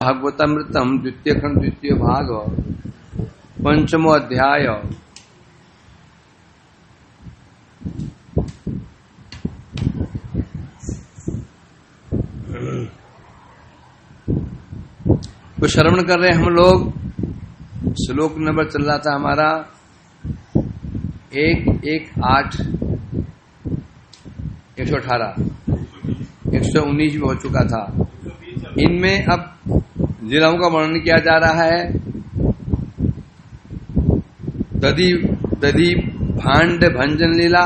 भागवतामृतम द्वितीय खंड द्वितीय भाग पंचमो अध्याय। तो श्रवण कर रहे हैं हम लोग। श्लोक नंबर चल रहा था हमारा 118 119 भी हो चुका था। इनमें अब लीलाओं का वर्णन किया जा रहा है। दधी भांड भंजन लीला,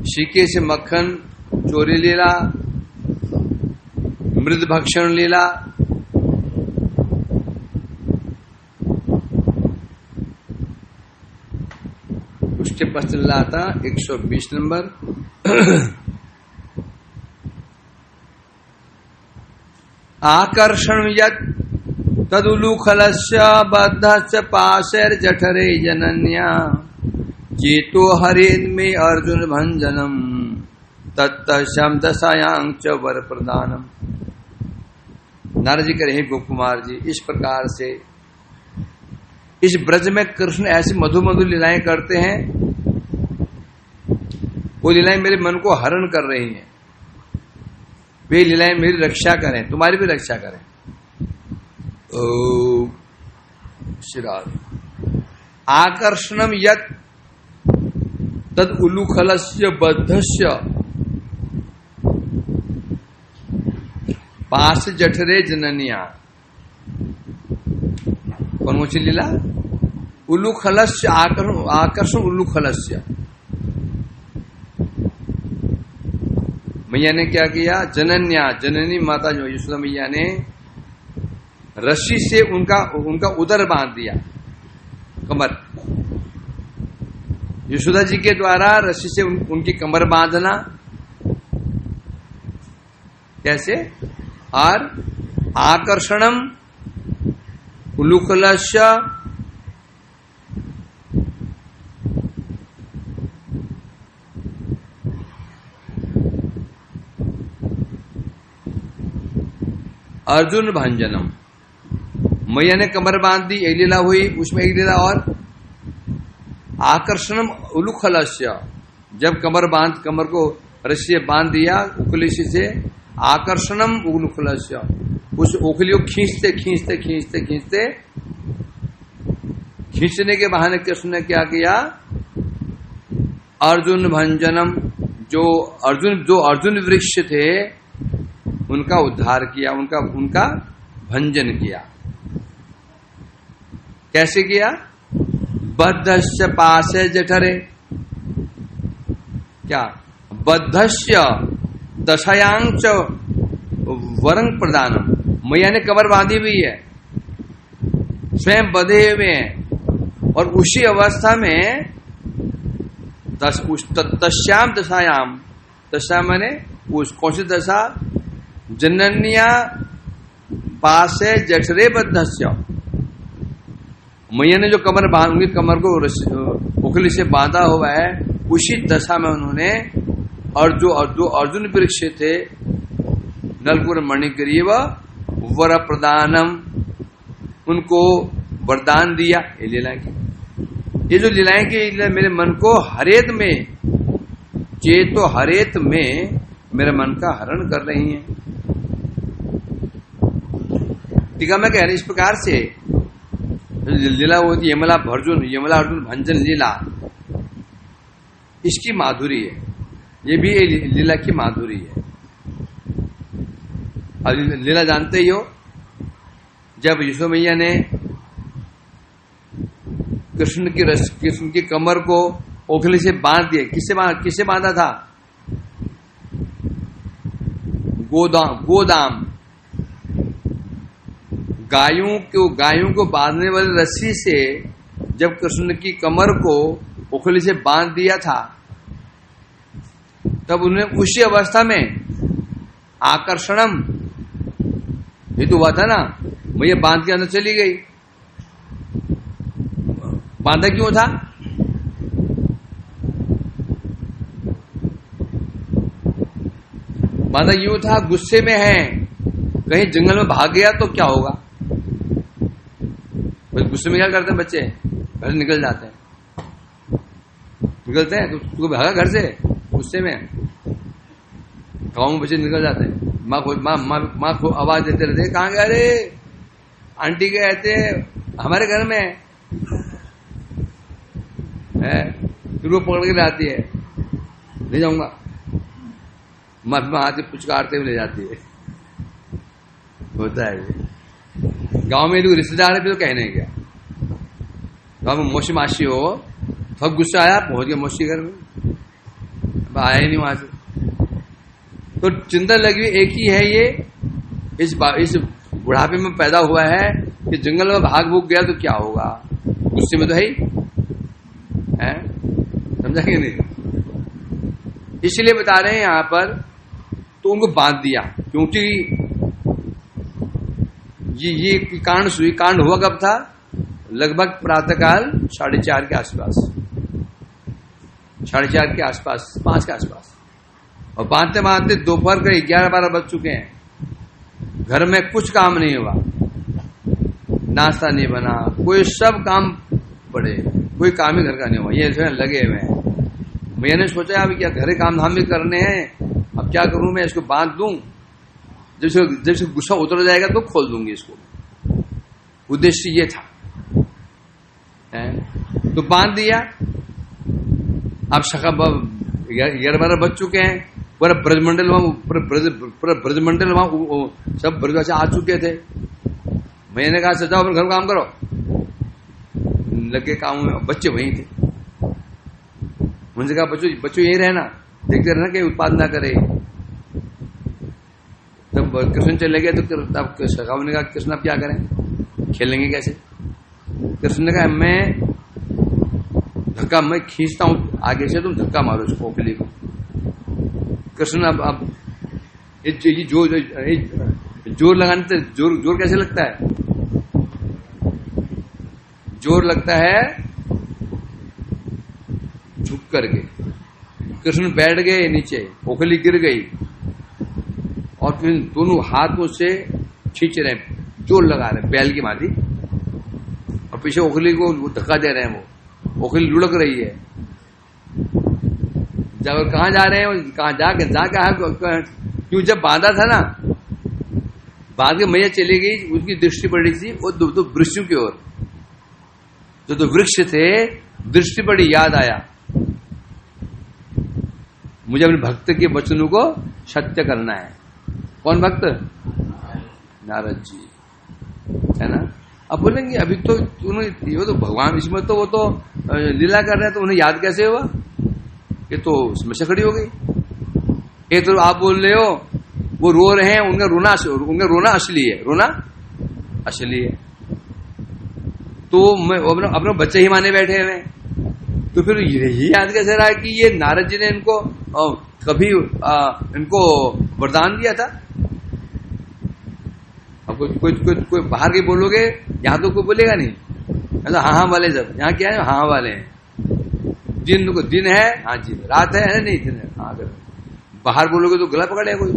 शीके से मक्खन चोरी लीला, मृद भक्षण लीला, उसके पास चल रहा था 120 नंबर। आकर्षण यत् तदुलूखलस्य बद्धस्य पाशैर जठरे जनन्या चेतो हरेन्मे अर्जुन भंजनम तत्तस्यां दशायां च वर प्रदानम। नारद जी कह रहे गोप कुमार जी, इस प्रकार से इस ब्रज में कृष्ण ऐसी मधुर मधुर लीलाएं करते हैं। वो लीलाएं मेरे मन को हरण कर रही हैं। वे लीलाएं मेरी रक्षा करें, तुम्हारी भी रक्षा करें। श्रीराम आकर्षणम यत् तद उलूखलस्य बद्धस्य पाश जठरे जननिया। कौन सी लीला? उलूखलस्य आकर्षण उलूखलस्य। मैया ने क्या किया? जनन्या जननी माता जो यशोदा मैया ने रस्सी से उनका उदर बांध दिया, कमर। यशोदा जी के द्वारा रस्सी से उनकी कमर बांधना कैसे? और आकर्षणम उलूखलस्य अर्जुन भंजनम। मैया ने कमर बांध दी, एक लीला हुई, उसमें एक लीला और आकर्षणम उलूखलस्य। जब कमर को रस्सी से बांध दिया उखली से, आकर्षणम उलूखलस्य, उस उखली को खींचने के बहाने कृष्ण ने क्या किया? अर्जुन भंजनम, जो अर्जुन वृक्ष थे उनका उद्धार किया, उनका भंजन किया। कैसे किया? बद्धस्य पाशे जठरे। क्या? बद्धस्य दशायां च वरं प्रदानम। मैया ने कमर बांधी हुई है, स्वयं बंधे हुए हैं, और उसी अवस्था में तस्याम दशायाम, दशा माने उस कौन सी दशा? जनन्या पाशे जठरे बद्धस्य। मैया ने जो उनकी कमर को उखली से बांधा हुआ है, उसी दशा में उन्होंने और जो अर्जुन वृक्ष थे नलकुर मणिग्रीव वर प्रदानम, उनको वरदान दिया। ये लीला की, ये जो लीलाएं की मेरे मन को हरेत में, चेतो हरेत में मेरे मन का हरण कर रही हैं। टीका में कह रहे इस प्रकार से लीला होती यमला अर्जुन भंजन लीला, इसकी माधुरी है। ये भी लीला की माधुरी है। अब लीला जानते ही हो, जब यशोदा मैया ने कृष्ण की कमर को ओखली से बांध दिया। किससे बांधा था? गोदाम गायों को बांधने वाली रस्सी से जब कृष्ण की कमर को उखली से बांध दिया था, तब उन्हें उसी अवस्था में आकर्षणम, ये तो हुआ था ना, मैया बांध के अंदर चली गई। बांधा क्यों था? बांधा यूं था, गुस्से में है, कहीं जंगल में भाग गया तो क्या होगा? गुस्से में क्या करते हैं बच्चे? घर से निकल जाते हैं, निकलते हैं। तो उसको भागा घर से गुस्से में, गाँव में बच्चे निकल जाते हैं। माँ को आवाज देते रहते, कहाँ गए रे? आंटी के कहते हमारे घर में है। फिर वो पकड़ के लाती है, ले जाऊंगा। माँ हाथ पुचकारते हुए ले जाती है। होता है गांव में लोग रिश्तेदार है, फिर तो कहने क्या। गाँव में मौसी मासी हो, सब गुस्सा आया, पहुंच गया मौसी घर में, आया ही नहीं वहां से। तो चिंता लगी एक ही है, ये इस बुढ़ापे में पैदा हुआ है कि जंगल में भाग भूग गया तो क्या होगा? गुस्से में तो है ही, समझेंगे नहीं? इसलिए बता रहे हैं यहां पर। तो उनको बांध दिया, क्योंकि ये कांड हुआ कब था? लगभग प्रातःकाल 4:30 के आसपास, 4:30 के आसपास, 5 के आसपास। और बांधते बांधते दोपहर के 11-12 बज चुके हैं। घर में कुछ काम नहीं हुआ, नाश्ता नहीं बना, कोई सब काम पड़े, कोई काम ही घर का नहीं हुआ। ये लगे हुए हैं। मैंने सोचा अभी क्या घरे काम धाम भी करने हैं, अब क्या करूं मैं, इसको बांध दूं, जैसे गुस्सा उतर जाएगा तो खोल दूंगी इसको। उद्देश्य ये था। तो बांध दिया। अब 11-12 बज चुके हैं। पूरा ब्रजमंडल वहां सब ब्रजवासी आ चुके थे। मैंने कहा जाओ अपने घर काम करो, लगे काम में। बच्चे वहीं थे। मुझे कहा बच्चों यहीं रहना, देखते रहना कि उत्पाद ना करे। तब कृष्ण चले गए। तो तब सखाओं ने कहा कृष्ण अब क्या करें, खेलेंगे कैसे? कृष्ण ने कहा मैं खींचता हूं आगे से, तुम धक्का मारो इस पोखली को। कृष्ण अब जोर लगाने से जोर कैसे लगता है? जोर लगता है झुक करके। कृष्ण बैठ गए नीचे, पोखली गिर गई और फिर दोनों हाथों से खींच रहे हैं, जोर लगा रहे हैं बैल की मादी। और पीछे ओखली को धक्का दे रहे हैं। वो ओखली लुढ़क रही है। जब कहाँ जा रहे हैं, कहाँ क्यों जब बांधा था ना, बांध के मैया चली गई, उसकी दृष्टि पड़ी थी वो दो वृक्षों की ओर। जो दो वृक्ष थे, दृष्टि पड़ी, याद आया मुझे अपने भक्त के वचनों को सत्य करना है। कौन भक्त? नारद जी, है ना। अब बोलेंगे अभी तो उन्होंने, वो तो भगवान, इसमें तो वो तो लीला कर रहे हैं, तो उन्हें याद कैसे हुआ? ये तो समस्या खड़ी हो गई। एक तो आप बोल रहे हो वो रो रहे हैं, उनका रोना असली है, रोना असली है। तो मैं अपने बच्चे ही माने बैठे हुए हैं। तो फिर यही याद कैसे रहा कि ये नारद जी ने इनको कभी इनको वरदान दिया था? अब कोई बाहर के बोलोगे, यहां तो कोई बोलेगा नहीं। मतलब हाँ वाले, सब यहाँ क्या है, हाँ वाले हैं। दिन है, हाँ जी, रात है नहीं, दिन है, हाँ। बाहर बोलोगे तो गला पकड़े कोई।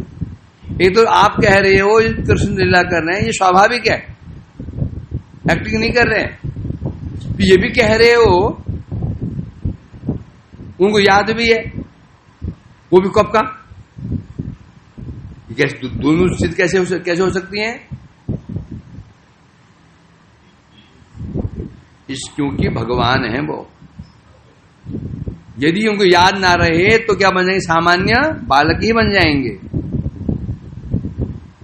एक तो आप कह रहे हो कृष्ण लीला कर रहे हैं, ये स्वाभाविक है, एक्टिंग नहीं कर रहे हैं। ये भी कह रहे हो उनको याद भी है, वो भी कब का। दोनों स्थिति कैसे हो सकती हैं? क्योंकि भगवान है वो। यदि उनको याद ना रहे तो क्या बन जाएंगे? सामान्य बालक ही बन जाएंगे।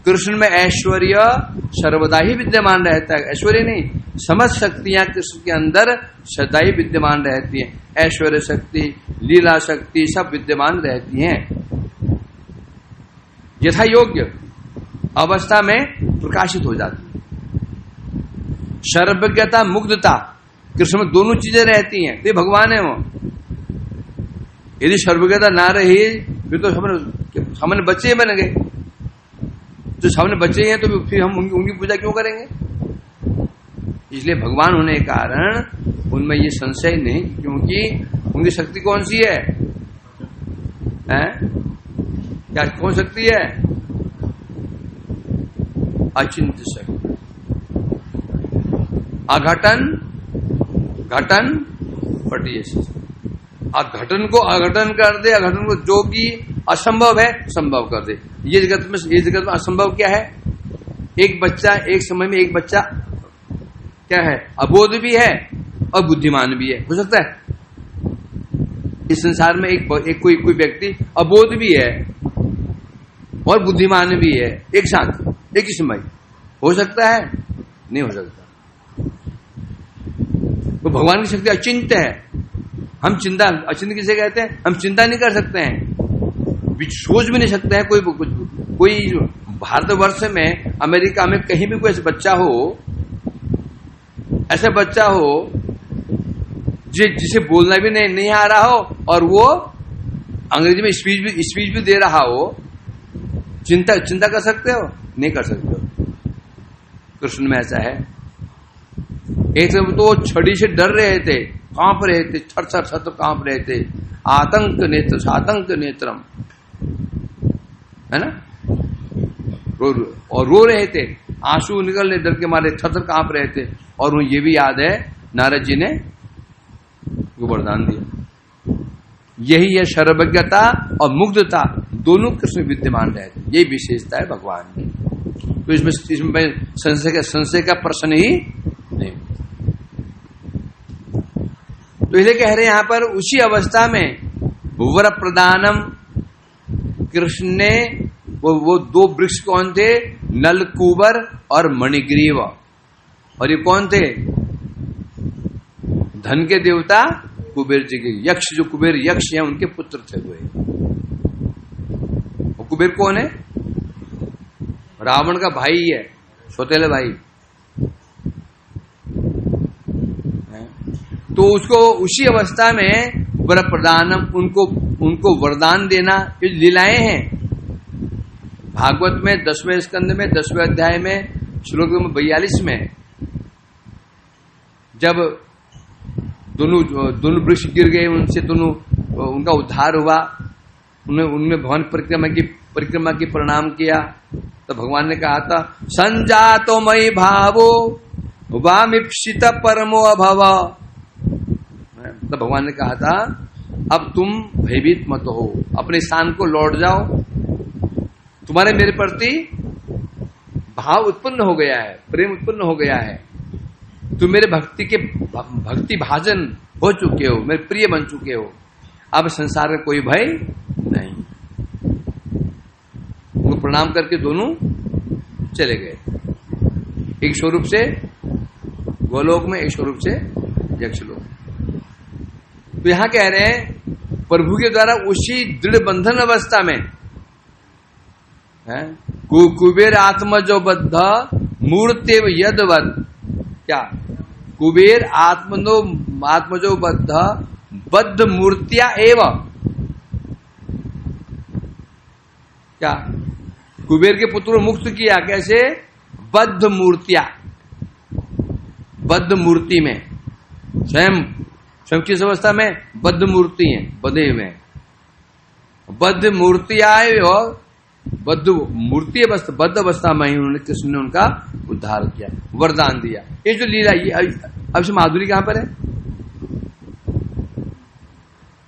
कृष्ण में ऐश्वर्य सर्वदा ही विद्यमान रहता है। ऐश्वर्य नहीं, समस्त शक्तियां कृष्ण के अंदर सदा ही विद्यमान रहती हैं। ऐश्वर्य शक्ति, लीला शक्ति सब विद्यमान रहती हैं। यथा योग्य अवस्था में प्रकाशित हो जाती है। सर्वज्ञता, मुग्धता, कृष्ण में दोनों चीजें रहती हैं। तो भगवान है वो। यदि सर्वज्ञता ना रही फिर तो सामने बच्चे बन गए। जो सामने बच्चे हैं तो फिर हम उनकी पूजा क्यों करेंगे? इसलिए भगवान होने के कारण उनमें ये संशय नहीं, क्योंकि उनकी शक्ति कौन सी है? क्या कौन शक्ति है? अचिंत्य शक्ति। अघटन घटन पटियश, अघटन को अघटन कर दे, अघटन को जो कि असंभव है संभव कर दे। ये जगत में असंभव क्या है? एक बच्चा, एक समय में एक बच्चा क्या है? अबोध भी है और बुद्धिमान भी है। हो सकता है इस संसार में एक कोई व्यक्ति अबोध भी है और बुद्धिमान भी है एक साथ, एक ही समय? हो सकता है? नहीं हो सकता। तो भगवान की शक्ति अचिंत्य है। हम चिंता, अचिंत्य किसे कहते हैं? हम चिंता नहीं कर सकते हैं, सोच भी नहीं सकते हैं। कोई भारतवर्ष में, अमेरिका में कहीं भी कोई ऐसा बच्चा हो जिसे बोलना भी नहीं आ रहा हो और वो अंग्रेजी में स्पीच भी दे रहा हो, चिंता कर सकते हो? नहीं कर सकते हो। कृष्ण में ऐसा है। एक समय तो छड़ी से डर रहे थे, कांप रहे थे, थर कांप रहे थे। आतंक नेत्र, सातंक नेत्रम, है ना? रो रहे थे, आंसू निकलने डर के मारे, थर कांप रहे थे। और उन्हें ये भी याद है नारद जी ने वरदान दिया। यही है सर्वज्ञता और मुग्धता, दोनों कृष्ण विद्यमान रहते। यही विशेषता है भगवान की। तो इसमें संशय का प्रश्न ही नहीं। तो इसलिए कह रहे हैं यहां पर, उसी अवस्था में वर प्रदानम, कृष्ण ने वो दो वृक्ष कौन थे? नलकूबर और मणिग्रीव। और ये कौन थे? धन के देवता कुबेर जी के यक्ष, जो कुबेर यक्ष हैं उनके पुत्र थे वो। और कुबेर कौन है? रावण का भाई है, सौतेले भाई। तो उसको उसी अवस्था में वर प्रदानम, उनको वरदान देना, ये लीलाएं हैं। भागवत में 10वें स्कंद में 10वें अध्याय में श्लोक नंबर 42 में जब दोनों वृक्ष गिर गए, उनसे दोनों उनका उद्धार हुआ, उनमें भवन परिक्रमा की प्रणाम किया, तो भगवान ने कहा था, संजातो मयि भावो वामिप्सित परमो अभव। तो भगवान ने कहा था, अब तुम भयभीत मत हो, अपने स्थान को लौट जाओ, तुम्हारे मेरे प्रति भाव उत्पन्न हो गया है, प्रेम उत्पन्न हो गया है, तुम मेरे भक्ति भाजन हो चुके हो, मेरे प्रिय बन चुके हो, अब संसार का कोई भय नहीं। वो प्रणाम करके दोनों चले गए, एक स्वरूप से गोलोक में, एक स्वरूप से यक्षलोक। तो यहां कह रहे हैं प्रभु के द्वारा उसी दृढ़ बंधन अवस्था में कुबेर आत्मजो बद्ध मूर्तेव यदवद, क्या? कुबेर आत्मजो बद्ध मूर्तिया एव, क्या? कुबेर के पुत्र को मुक्त किया, कैसे? बद्ध मूर्तिया, बद्ध मूर्ति में, स्वयं किस अवस्था में? बद्ध मूर्ति है, बधे हुए हैं। बद्ध मूर्तिया, बद्ध मूर्ति अवस्था, बद्ध अवस्था में ही उन्होंने, कृष्ण ने उनका उद्धार किया, वरदान दिया। ये जो लीला, ये अब से माधुरी कहां पर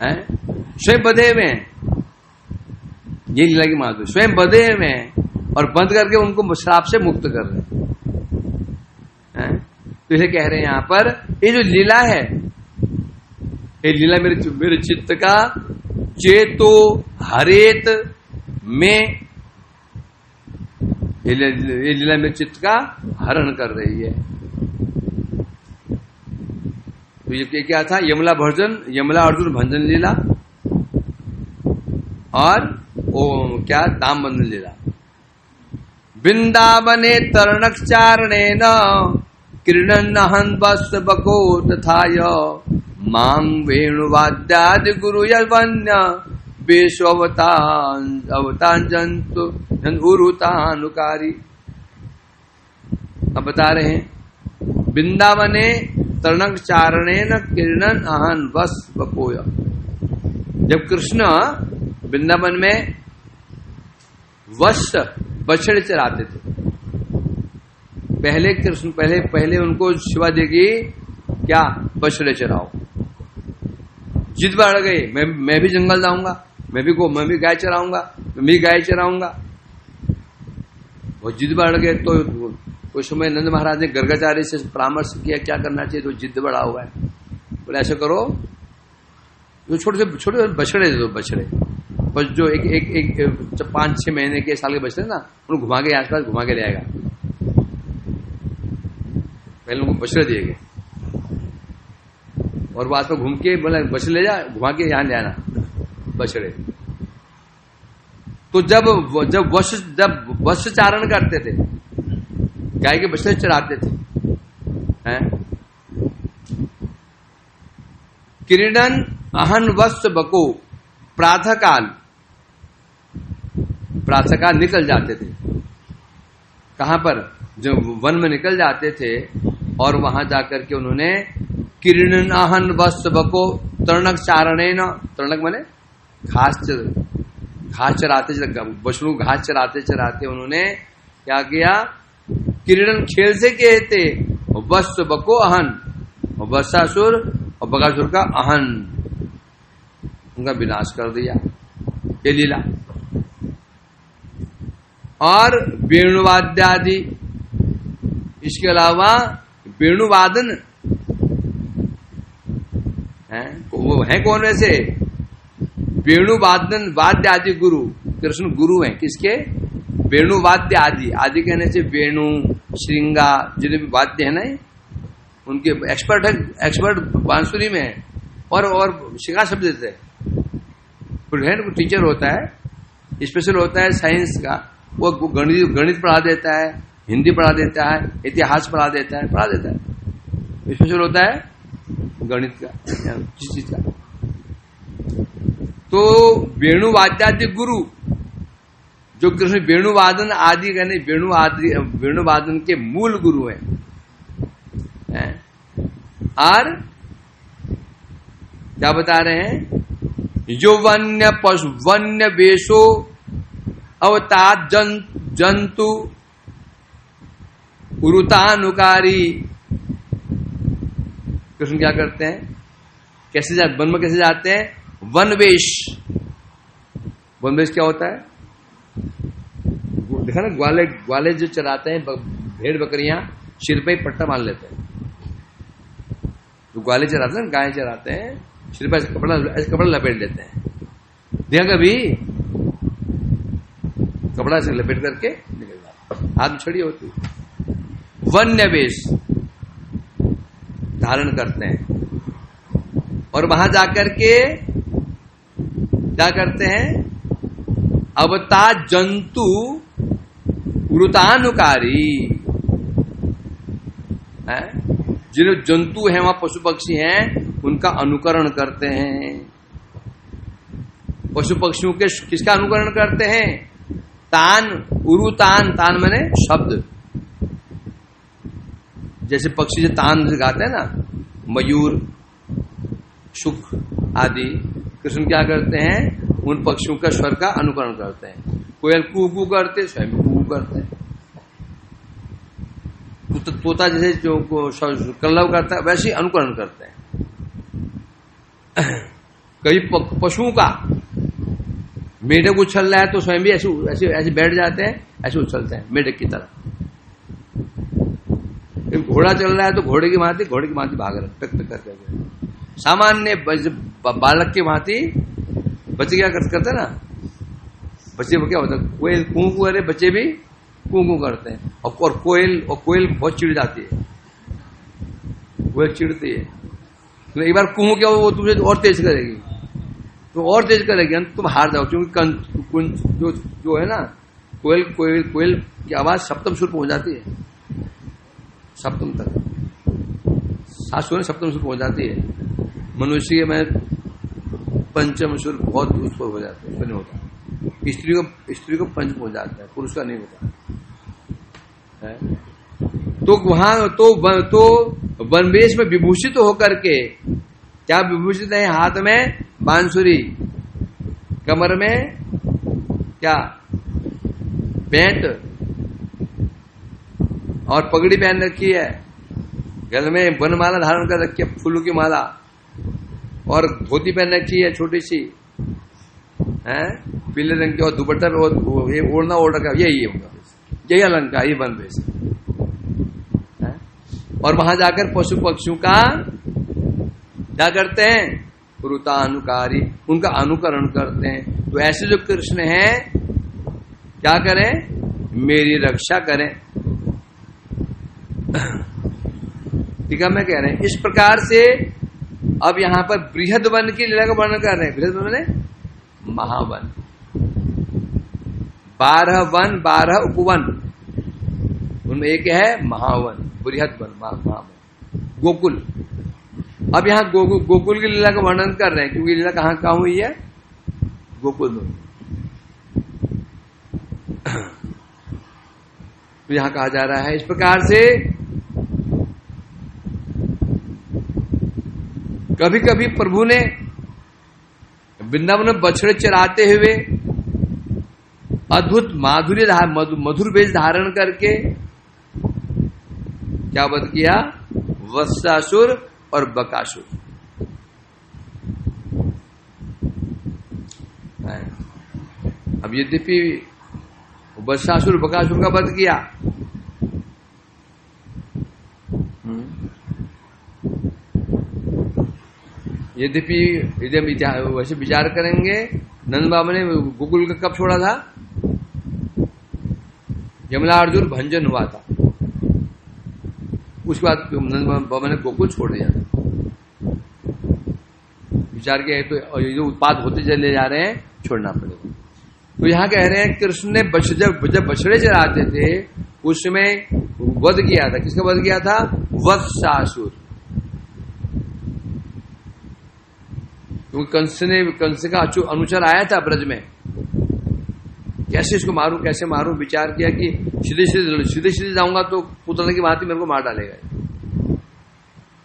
है? स्वयं बधे हुए हैं, ये लीला की माधुरी। स्वयं बधे हुए हैं और बंद करके उनको श्राप से मुक्त कर रहे हैं। तो इसे कह रहे हैं यहां पर, ये जो लीला है, ये लीला मेरे चित्त का चेतो हरेत में, ये लीला मेरे चित्त का हरण कर रही है। तो ये क्या था? यमला अर्जुन भंजन लीला और क्या? दामबंधन लीला। वृंदावने तरणक चारणे न क्रीडन हन बस बको तथाय मां वेणुवाद्यादि गुरु यवन्य अवतान जंतु उरुतानुकारी। अब बता रहे हैं, वृंदावने तरणक चारणे न किरणन अहन वस बकोय। जब कृष्ण वृंदावन में वत्स बछड़े चराते थे, पहले कृष्ण पहले उनको शिवा देगी क्या, बछड़े चराओ। जिद बढ़ गई, मैं भी जंगल जाऊंगा, मैं भी गाय चराऊंगा, मैं भी गाय चराऊंगा। वो जिद बढ़ गए तो उस समय नंद महाराज ने गर्गाचार्य से परामर्श किया क्या करना चाहिए, तो जिद बढ़ा हुआ है। बोले ऐसा करो, जो छोटे बछड़े दे दो, बछड़े बस जो एक 5-6 महीने के साल के बछड़े ना, उनको घुमा के आसपास घुमा के ले आएगा। पहले उनको बछड़े दिए गए और वो आसपास घूम के बोला बछड़े ले जा, घुमा के यहां ले आना बछड़े। तो जब वश चारण करते थे, गाय के बछड़े चराते थे, हैं किरीडन अहन वत्स बको, प्रातः काल निकल जाते थे। कहां पर, जो वन में निकल जाते थे और वहां जाकर के उन्होंने किरीडन अहन वत्स बको तृणक चारणेन, तृणक माने घास चराते, बछड़ों घास चराते उन्होंने क्या किया, किरीडन खेल से कहते वत्स बको अहन, वत्सासुर और बकासुर का अहन, उनका विनाश कर दिया, ये लीला। और वेणुवाद्यादि, इसके अलावा वेणुवादन है, वो है कौन वैसे, वेणुवादन वाद्य आदि गुरु, कृष्ण गुरु हैं किसके, वेणुवाद्य आदि, आदि कहने से वेणु श्रृंगा जितने भी वाद्य है ना, उनके एक्सपर्ट बांसुरी में है। और शिखा शब्द देते हैं, टीचर होता है, स्पेशल होता है साइंस का, वो गणित पढ़ा देता है, हिंदी पढ़ा देता है, इतिहास पढ़ा देता है। स्पेशल होता है गणित का, किस चीज का। तो वेणुवाद्यादि गुरु, जो कृष्ण वेणुवादन आदि कहने, वेणुवादन के मूल गुरु हैं। और क्या बता रहे हैं, जो वन्य वेशो अवतार जंतु उरुतानुकारी। कृष्ण क्या करते हैं, कैसे वन में कैसे जाते हैं, वनवेश। वनवेश क्या होता है, देखा ना, ग्वाले जो चराते हैं, भेड़ बकरियां सिर पे पट्टा बांध लेते हैं। जो ग्वाले चराते हैं, गाय चराते हैं, सिर पे ऐसे कपड़ा लपेट लेते हैं। देखा कभी, कपड़ा से लपेट करके निकल जाता, हाथ छड़ी होती। वन्य वेश धारण करते हैं और वहां जाकर के क्या करते हैं, अवतार जंतु वृतानुकारी, जिन जंतु हैं वहां पशु पक्षी हैं, उनका अनुकरण करते हैं। पशु पक्षियों के किसका अनुकरण करते हैं, तान, उरुतान, तान माने शब्द। जैसे पक्षी जो तान गाते हैं ना, मयूर, शुक आदि, कृष्ण क्या करते हैं, उन पक्षियों का स्वर का अनुकरण करते हैं। कोयल कू कू करते, स्वयं कू करते हैं। तोता जैसे जो कल्लव करता है, वैसे अनुकरण करते हैं। कई पशुओं का, मेढक उछल रहा है तो स्वयं भी ऐसे बैठ जाते हैं, ऐसे उछलते हैं मेढक की तरह। घोड़ा चल रहा है तो घोड़े की भांति भाग रहे, टक टक करके। सामान्य बालक की भांति बच्चे क्या करते ना, बच्चे को क्या होता है, कोयल कू कू करे, बच्चे भी कू कू करते हैं। और कोयल बहुत चिढ़ जाती है, कोयल चिढ़ती है। तो एक बार कू क्या, वो तुमसे और तेज करेगी, तो और तेज करेगी, तुम हार जाओ। क्योंकि जो है ना, कोयल की आवाज सप्तम सुर पहुंच जाती है, सप्तम तक, 7 सुर सप्तम सुर पहुंच जाती है। मनुष्य के में पंचम सुर बहुत उस पर हो जाते हैं, नहीं होता। स्त्री को पंच पहुंच जाता है, पुरुष का नहीं होता है। तो वहां तो वनवेश में विभूषित होकर के, क्या विभूषित है, हाथ में बांसुरी, कमर में क्या, पेंट, और पगड़ी पहन रखी है, गले में वनमाला धारण कर रखी है, फूलों की माला, और धोती पहन रखी है छोटी सी, है पीले रंग की, और दुपट्टा पे ये ओढ़ना ओढ़ रखा, यही अलंकार, ये बन वेश। और वहां जाकर पशु पक्षियों का क्या करते हैं, रुतानुकारी, उनका अनुकरण करते हैं। तो ऐसे जो कृष्ण हैं क्या करें, मेरी रक्षा करें। ठीक है, मैं कह रहे हैं इस प्रकार से। अब यहां पर बृहद वन की लीला का वर्णन कर रहे हैं। बृहद वन ने महावन, 12 वन 12 उपवन, उनमें एक है महावन, बृहद वन, महावन, गोकुल। अब यहां गोकुल की लीला का वर्णन कर रहे हैं, क्योंकि लीला कहां हुई है, गोकुल में। तो यहां कहा जा रहा है इस प्रकार से कभी कभी प्रभु ने वृंदावन में बछड़े चराते हुए अद्भुत मधुर वेश धारण करके क्या वध किया, वत्सासुर और बकासुर। अब यद्यपि वत्सासुर बकासुर का वध किया, यद्यपि यदि वैसे विचार करेंगे, नंद बाबा ने गोकुल का कब छोड़ा था, यमुना अर्जुन भंजन हुआ था, उसके बाद नंद बाबा ने गोकुल छोड़ दिया था। विचार किया तो ये जो उत्पाद होते चले जा रहे हैं, छोड़ना पड़ेगा। तो यहां कह रहे हैं कृष्ण ने जब बछड़े चराते थे उसमें वध किया था। किसका वध किया था, वत्सासुर। क्योंकि कंस का अनुचर आया था ब्रज में, कैसे इसको मारूं, कैसे मारूं, विचार किया कि सीधे सीधे जाऊंगा तो पुतले की भांति मेरे को मार डालेगा,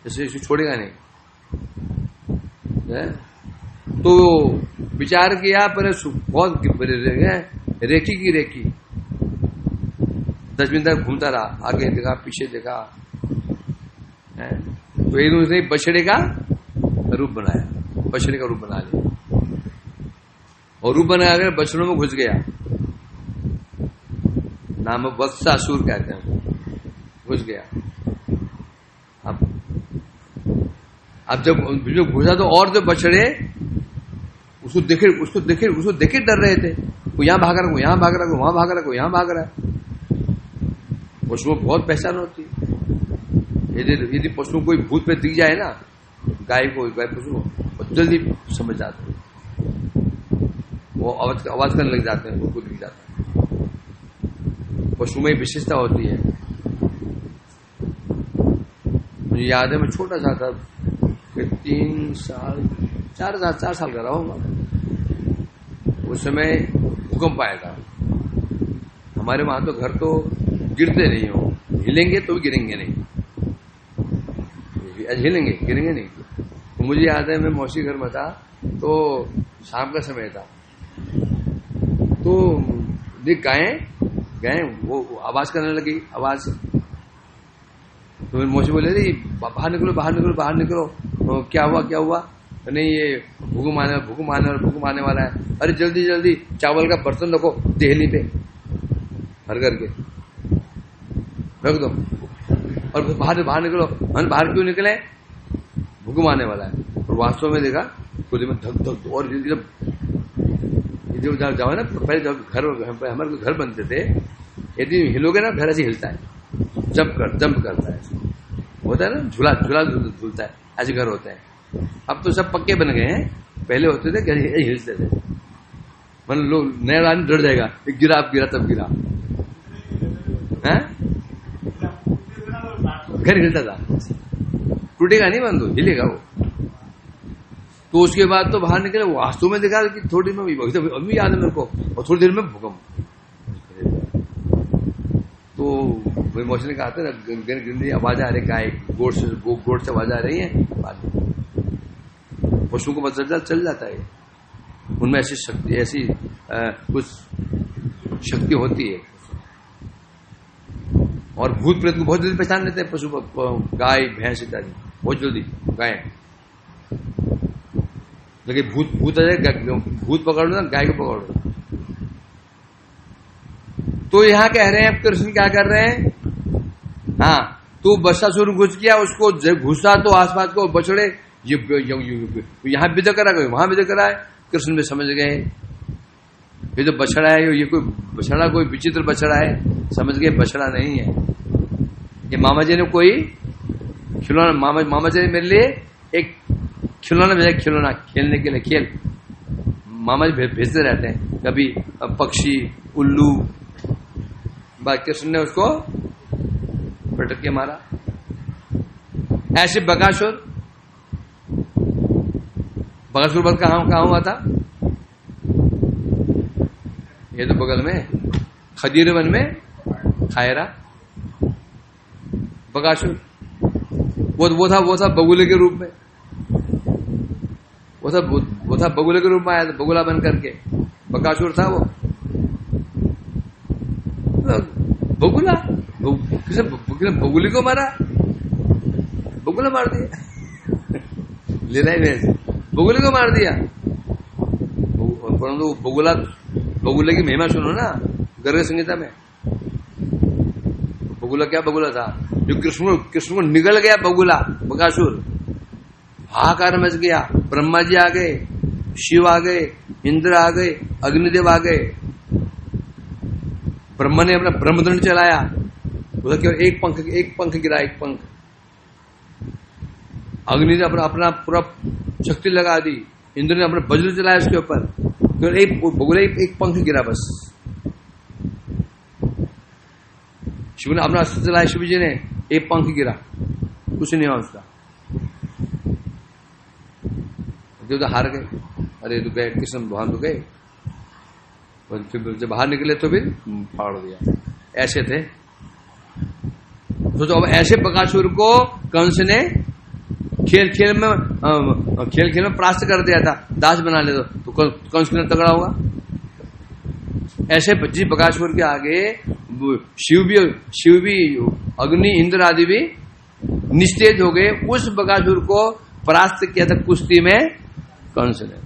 जैसे इसको छोड़ेगा नहीं। तो विचार किया, पर बहुत रेखी की रेखी 10 मिनट तक घूमता रहा, आगे देखा पीछे देखा, तो एक उसने बछड़े का रूप बनाया, बछड़े का रूप बना लिया, और रूप बनाकर बछड़ों में घुस गया। नाम वत्सासुर कहते हैं, घुस गया। अब जब घुसा तो और जो बछड़े उसको देखे डर रहे थे, वो यहां भाग रहा, वो यहां भाग रहा, वहां भाग रहा, वो यहां भाग रहा है। पशुओं बहुत पहचान होती है। यदि पशुओं कोई भूत पे दिख जाए ना, गाय पशु को जल्दी समझ जाते हैं, वो आवाज करने लग जाते हैं, वो दिख जाता है। पशु में विशेषता होती है। मुझे याद है, मैं छोटा सा था, 3 साल 4 साल का रहा हूंगा। उस समय भूकंप आया था हमारे वहां। तो घर तो गिरते नहीं हो, हिलेंगे तो भी गिरेंगे नहीं, हिलेंगे गिरेंगे नहीं। तो मुझे याद है, मैं मौसी घर में था, तो शाम का समय था, तो देख गाय वो आवाज करने लगी, आवाज। तो मेरी मौसी बोले, अरे बाहर निकलो, बाहर निकलो, बाहर निकलो। तो क्या हुआ? नहीं, ये भूकंप आने वाला है। अरे जल्दी जल्दी चावल का बर्तन रखो देहली पे, भर करके रख दो, और बाहर निकलो। हम बाहर क्यों निकले, भूकंप आने वाला है। और वास्तव में देखा कुछ में धक, और जब जाओ ना, पहले जब हमारे घर बनते थे, यदि हिलोगे ना, घर ऐसे हिलता है, जंप करता है, होता है ना, झूला झूलता है, ऐसे घर होते हैं। अब तो सब पक्के बन गए हैं, पहले होते थे घर हिलते थे, मतलब लोग नया आदमी डर जाएगा, गिरा तब गिरा है, घर हिलता था, टूटेगा नहीं, बंद हिलेगा वो। तो उसके बाद तो बाहर निकले, वास्तु में देखा कि थोड़ी में अभी याद है मेरे को, और थोड़ी देर में भूकंप। तो वही मौसम ने कहा था ना, गिरने आवाज आ रही, गाय गोड़ से आवाज आ रही है। पशुओं को पता चल जाता है, उनमें ऐसी शक्ति, ऐसी कुछ शक्ति होती है। और भूत प्रेत को बहुत जल्दी पहचान लेते हैं, पशु गाय भैंस इत्यादि बहुत जल्दी गाय। लेकिन भूत आ जाए, भूत पकड़ लो ना, गाय को पकड़ लो। तो यहां कह रहे हैं कृष्ण क्या कर रहे हैं, हाँ तो बसासुर घुस गया, उसको घुसा तो आसपास को बछड़े यहां विदा करा गए, वहां विदा करा है। कृष्ण भी समझ गए ये तो बछड़ा है, ये कोई बछड़ा, कोई विचित्र बछड़ा है, समझ गए बछड़ा नहीं है, ये मामा जी ने कोई खिलौना, मामा जी ने मेरे लिए एक खिलौना भेजा, खिलौना खेलने के लिए, खेल मामा जी भेजते रहते हैं, कभी पक्षी, उल्लू। कृष्ण ने उसको पटक के मारा। ऐसे बकासुर वध कहां हुआ था, ये तो बगल में खदीर वन में खायरा। बकासुर वो था बगुले के रूप में, वो था बगुले के रूप में आया था, बगुला बन करके बकासुर था वो। बगुला किसे बगुली को मारा, बगुला मार दिया लीला में, बगुले को मार दिया। परंतु बगुले की महिमा सुनो ना गर्ग संहिता में। बगुला क्या बगुला था, जो कृष्ण को निगल गया बगुला, बकासुर। हाहाकार मच गया, ब्रह्मा जी आ गए, शिव आ गए, इंद्र आ गए, अग्निदेव आ गए। ब्रह्मा ने अपना ब्रह्मदंड चलाया, बोला केवल एक पंख गिरा, एक पंख। अग्नि ने अपना पूरा शक्ति लगा दी, इंद्र ने अपना वज्र चलाया उसके ऊपर, केवल एक बगुला एक पंख गिरा बस। शिव ने अपना अस्त्र चलाया, शिव जी ने एक पंख गिरा, कुछ नहीं हुआ उसका। तो हार गए, अरे तो गए कृष्ण भगवान तो गए। फिर जब बाहर निकले तो फिर फाड़ दिया। ऐसे थे, सोचो अब ऐसे बकासुर को कंस ने खेल खेल में परास्त कर दिया था, दास बना ले तो कंस कितना तगड़ा होगा। ऐसे जिस बकासुर के आगे शिव भी अग्नि इंद्र आदि भी निस्तेज हो गए, उस बकासुर को परास्त किया था कुश्ती में कंस ने।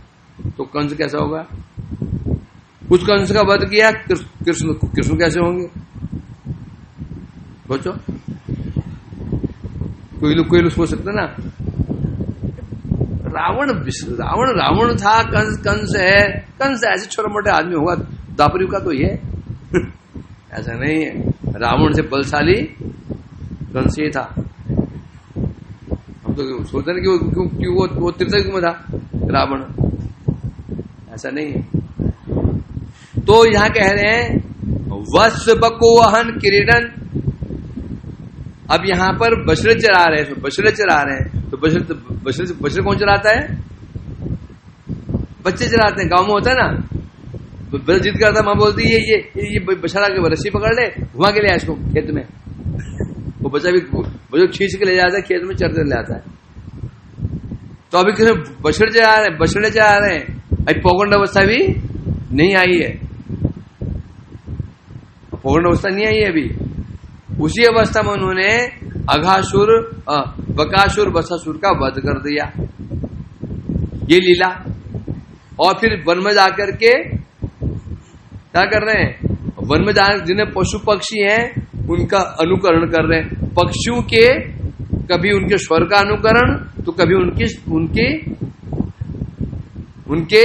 तो कंस कैसा होगा, उस कंस का वध किया, कृष्ण कैसे होंगे सोचो। कोई लोग सोच सकते ना, रावण था, कंस है, कंस ऐसे छोटे मोटे आदमी होगा, दापरी का तो ये ऐसा नहीं है। रावण से बलशाली कंस ही था। हम तो सोचते ना कि वो त्रिशंकु में था रावण, ऐसा नहीं है। तो यहां कह रहे हैं वत्स बकोहन क्रीडन। अब यहां पर बछड़े चरा रहे हैं, तो बछड़े कौन चराता है, बच्चे चराते हैं। गांव में होता है ना, बड़ा जिद करता, मां बोलती है ये बछड़ा के रस्सी पकड़ ले, घुमा के ले इसको खेत में। वो बच्चा भी खींच के ले जाता है, खेत में चरते ले आता है। तो अभी किसी बछड़े चरा रहे हैं, अभी पौगंड अवस्था भी नहीं आई है, पौगंड अवस्था नहीं आई है अभी। उसी अवस्था में उन्होंने अघासुर, बकासुर, बसासुर का वध कर दिया, ये लीला। और फिर वन में जाकर के क्या कर रहे हैं, वन में जाकर जिन्हें पशु पक्षी हैं उनका अनुकरण कर रहे हैं। पक्षियों के कभी उनके स्वर का अनुकरण, तो कभी उनके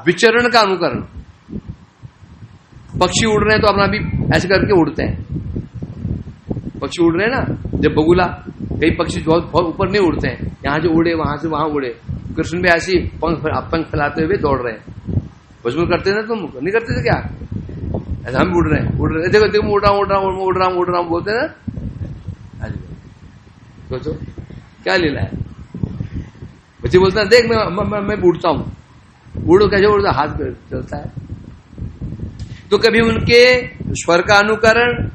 विचरण का अनुकरण। पक्षी उड़ रहे हैं तो अपना भी ऐसे करके उड़ते हैं। पक्षी उड़ रहे हैं ना, जब बगुला, कई पक्षी बहुत ऊपर नहीं उड़ते हैं, यहां से उड़े वहां से वहां उड़े। कृष्ण भी ऐसी पंख फैलाते हुए दौड़ रहे हैं। बचपन करते थे तुम, नहीं करते थे क्या, ऐसा हम उड़ रहे हैं, देखो उड़ रहा हूं बोलते हैं ना। सोचो क्या लीला है। बच्चे बोलते हैं देख मैं उड़ता हूं, उड़ो कैसे उड़ता, हाथ पे चलता है। तो कभी उनके स्वर का अनुकरण,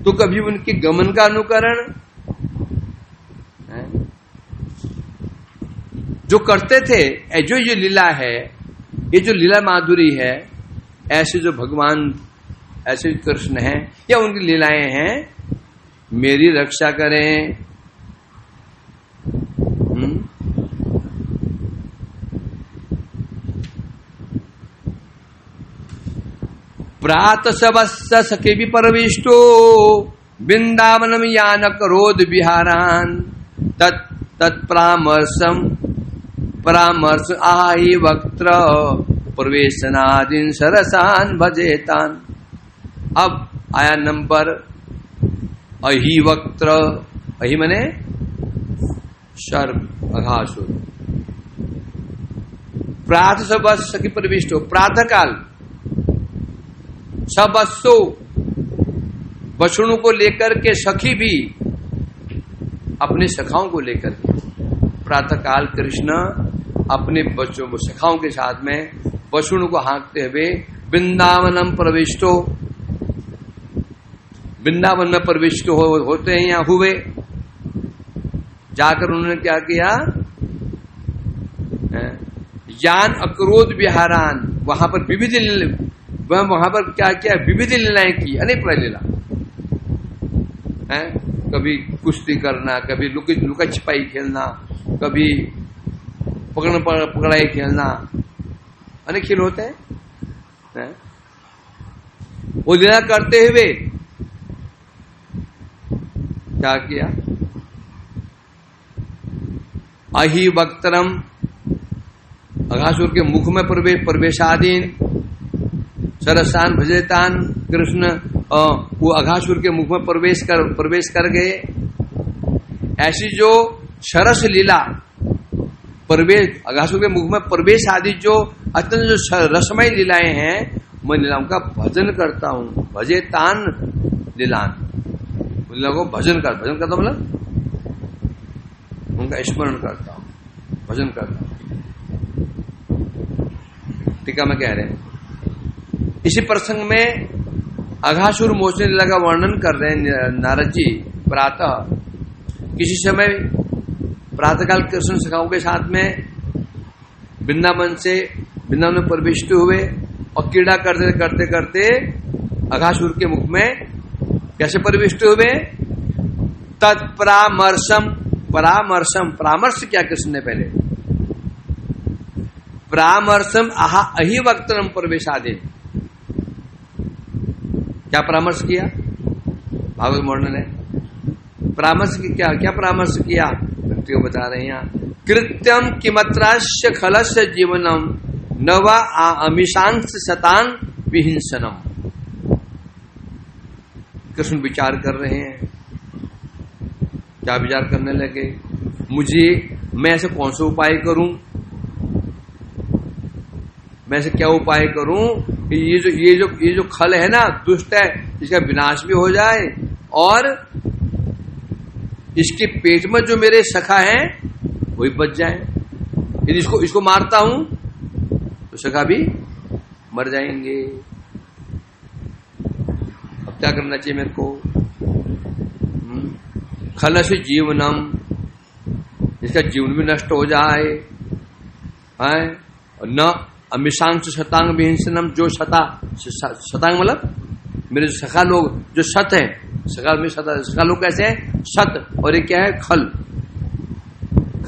तो कभी उनके गमन का अनुकरण, जो करते थे। जो ये लीला है, ये जो लीला माधुरी है, ऐसे जो भगवान ऐसे कृष्ण हैं या उनकी लीलाएं हैं, मेरी रक्षा करें। प्रात सबस्य सखे भी परविष्टो वृंदावनम यान करोद विहारान परामर्श आहि वक्त्र प्रवेशनादिन सरसान भजेतान। अब आया नंबर अहि वक्त्र, अहि मने शर्म अघासुर। प्रातः सबस सखी प्रविष्टो, प्रातः काल सबस्सो बछड़ों को लेकर के, सखी भी अपने सखाओं को लेकर के, प्रातः काल कृष्ण अपने बच्चों को सखाओं के साथ में बछड़ों को हाँकते हुए वृंदावनम प्रविष्टो, वृंदावन में प्रविष्ट होते हैं या हुए। जाकर उन्होंने क्या किया, यान अक्रोध विहारान, वहां पर विविध, वहां पर क्या किया, विविध लीलाएं की, अनेक लीला है। कभी कुश्ती करना, कभी लुका छिपाई खेलना, कभी पकड़ाई खेलना, अनेक खेल होते हैं। वो लीला करते हुए क्या किया, अहि वक्त्रम, अघासुर के मुख में प्रवेशाधीन, सरसान भजेतान, कृष्ण वो अघासुर के मुख में प्रवेश कर गए। ऐसी जो सरस लीला, प्रवेश, अघासुर के मुख में प्रवेश आदि जो अत्यंत जो रसमय लीलाएं हैं, मैं लीलाओं का भजन करता हूं। भजेतान लीलान, लीला को भजन करता मतलब उनका स्मरण करता हूं, भजन करता हूं। टीका में कह रहे हैं, इसी प्रसंग में अघासुर मोचन लीला का वर्णन कर रहे हैं नारद जी। प्रातः किसी समय प्रातःकाल कृष्ण सखाओं के साथ में वृंदावन में प्रविष्ट हुए और क्रीड़ा करते करते करते अघासुर के मुख में कैसे प्रविष्ट हुए, तत्परामर्शम, परामर्श क्या कृष्ण ने पहले, परामर्शम अहि वक्त्रम प्रवेशादे, क्या परामर्श किया, भागवत वर्णन है। परामर्श की क्या परामर्श किया, व्यक्तियों बता रहे हैं यहाँ, कृत्यम किमत्रास्य खलस्य जीवनम नवा अमिशांश शतांग विहिंसनम। कृष्ण विचार कर रहे हैं, क्या विचार करने लगे, मैं ऐसे कौन सा उपाय करूं, मैं ऐसे क्या उपाय करूं कि ये जो खल है ना, दुष्ट है, इसका विनाश भी हो जाए और इसके पेट में जो मेरे सखा हैं वही बच जाए। यदि इसको मारता हूं तो सखा भी मर जाएंगे। अब क्या करना चाहिए मेरे को, खल से जीवनम, इसका जीवन भी नष्ट हो जाए, है, और न अमिशांश शतांग विहिंसनम, जो शतांग मतलब मेरे सखा लोग जो सत है, सखा लोग कैसे हैं, सत, और ये क्या है,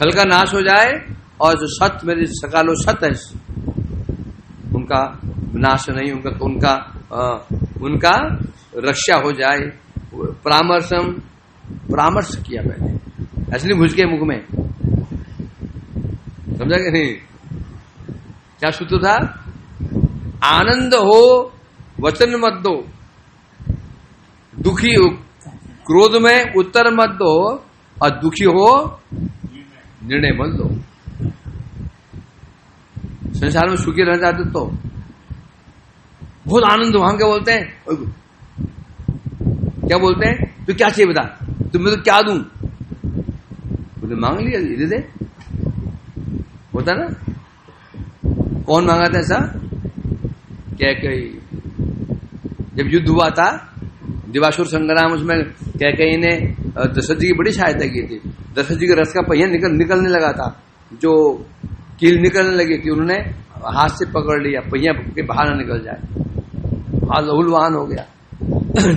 खल का नाश हो जाए और जो सत मेरे सखा लोग सत है उनका नाश नहीं, उनका रक्षा हो जाए। परामर्श किया पहले, ऐसे नहीं घुस के मुख में, समझा कि नहीं। क्या सूत्र था, आनंद हो वचन मत दो, दुखी हो क्रोध में उत्तर मत दो, और दुखी हो निर्णय मत दो। संसार में सुखी रहना चाहते तो बहुत आनंद हो, हम क्या बोलते हैं, तो क्या चाहिए बता, तुम्हें तो क्या दूं, तुमने मांग लिया, दे दे, होता ना। कौन मांगा था ऐसा, क्या कही, जब युद्ध हुआ था दिवासुर संग्राम, उसमें कैकेयी ने दशरथ जी की बड़ी सहायता की थी। दशरथ जी के रथ का पहिया निकलने लगा था, जो कील निकलने लगी थी, उन्होंने हाथ से पकड़ लिया, पहिया के बाहर न निकल जाए। लहूलुहान हो गया,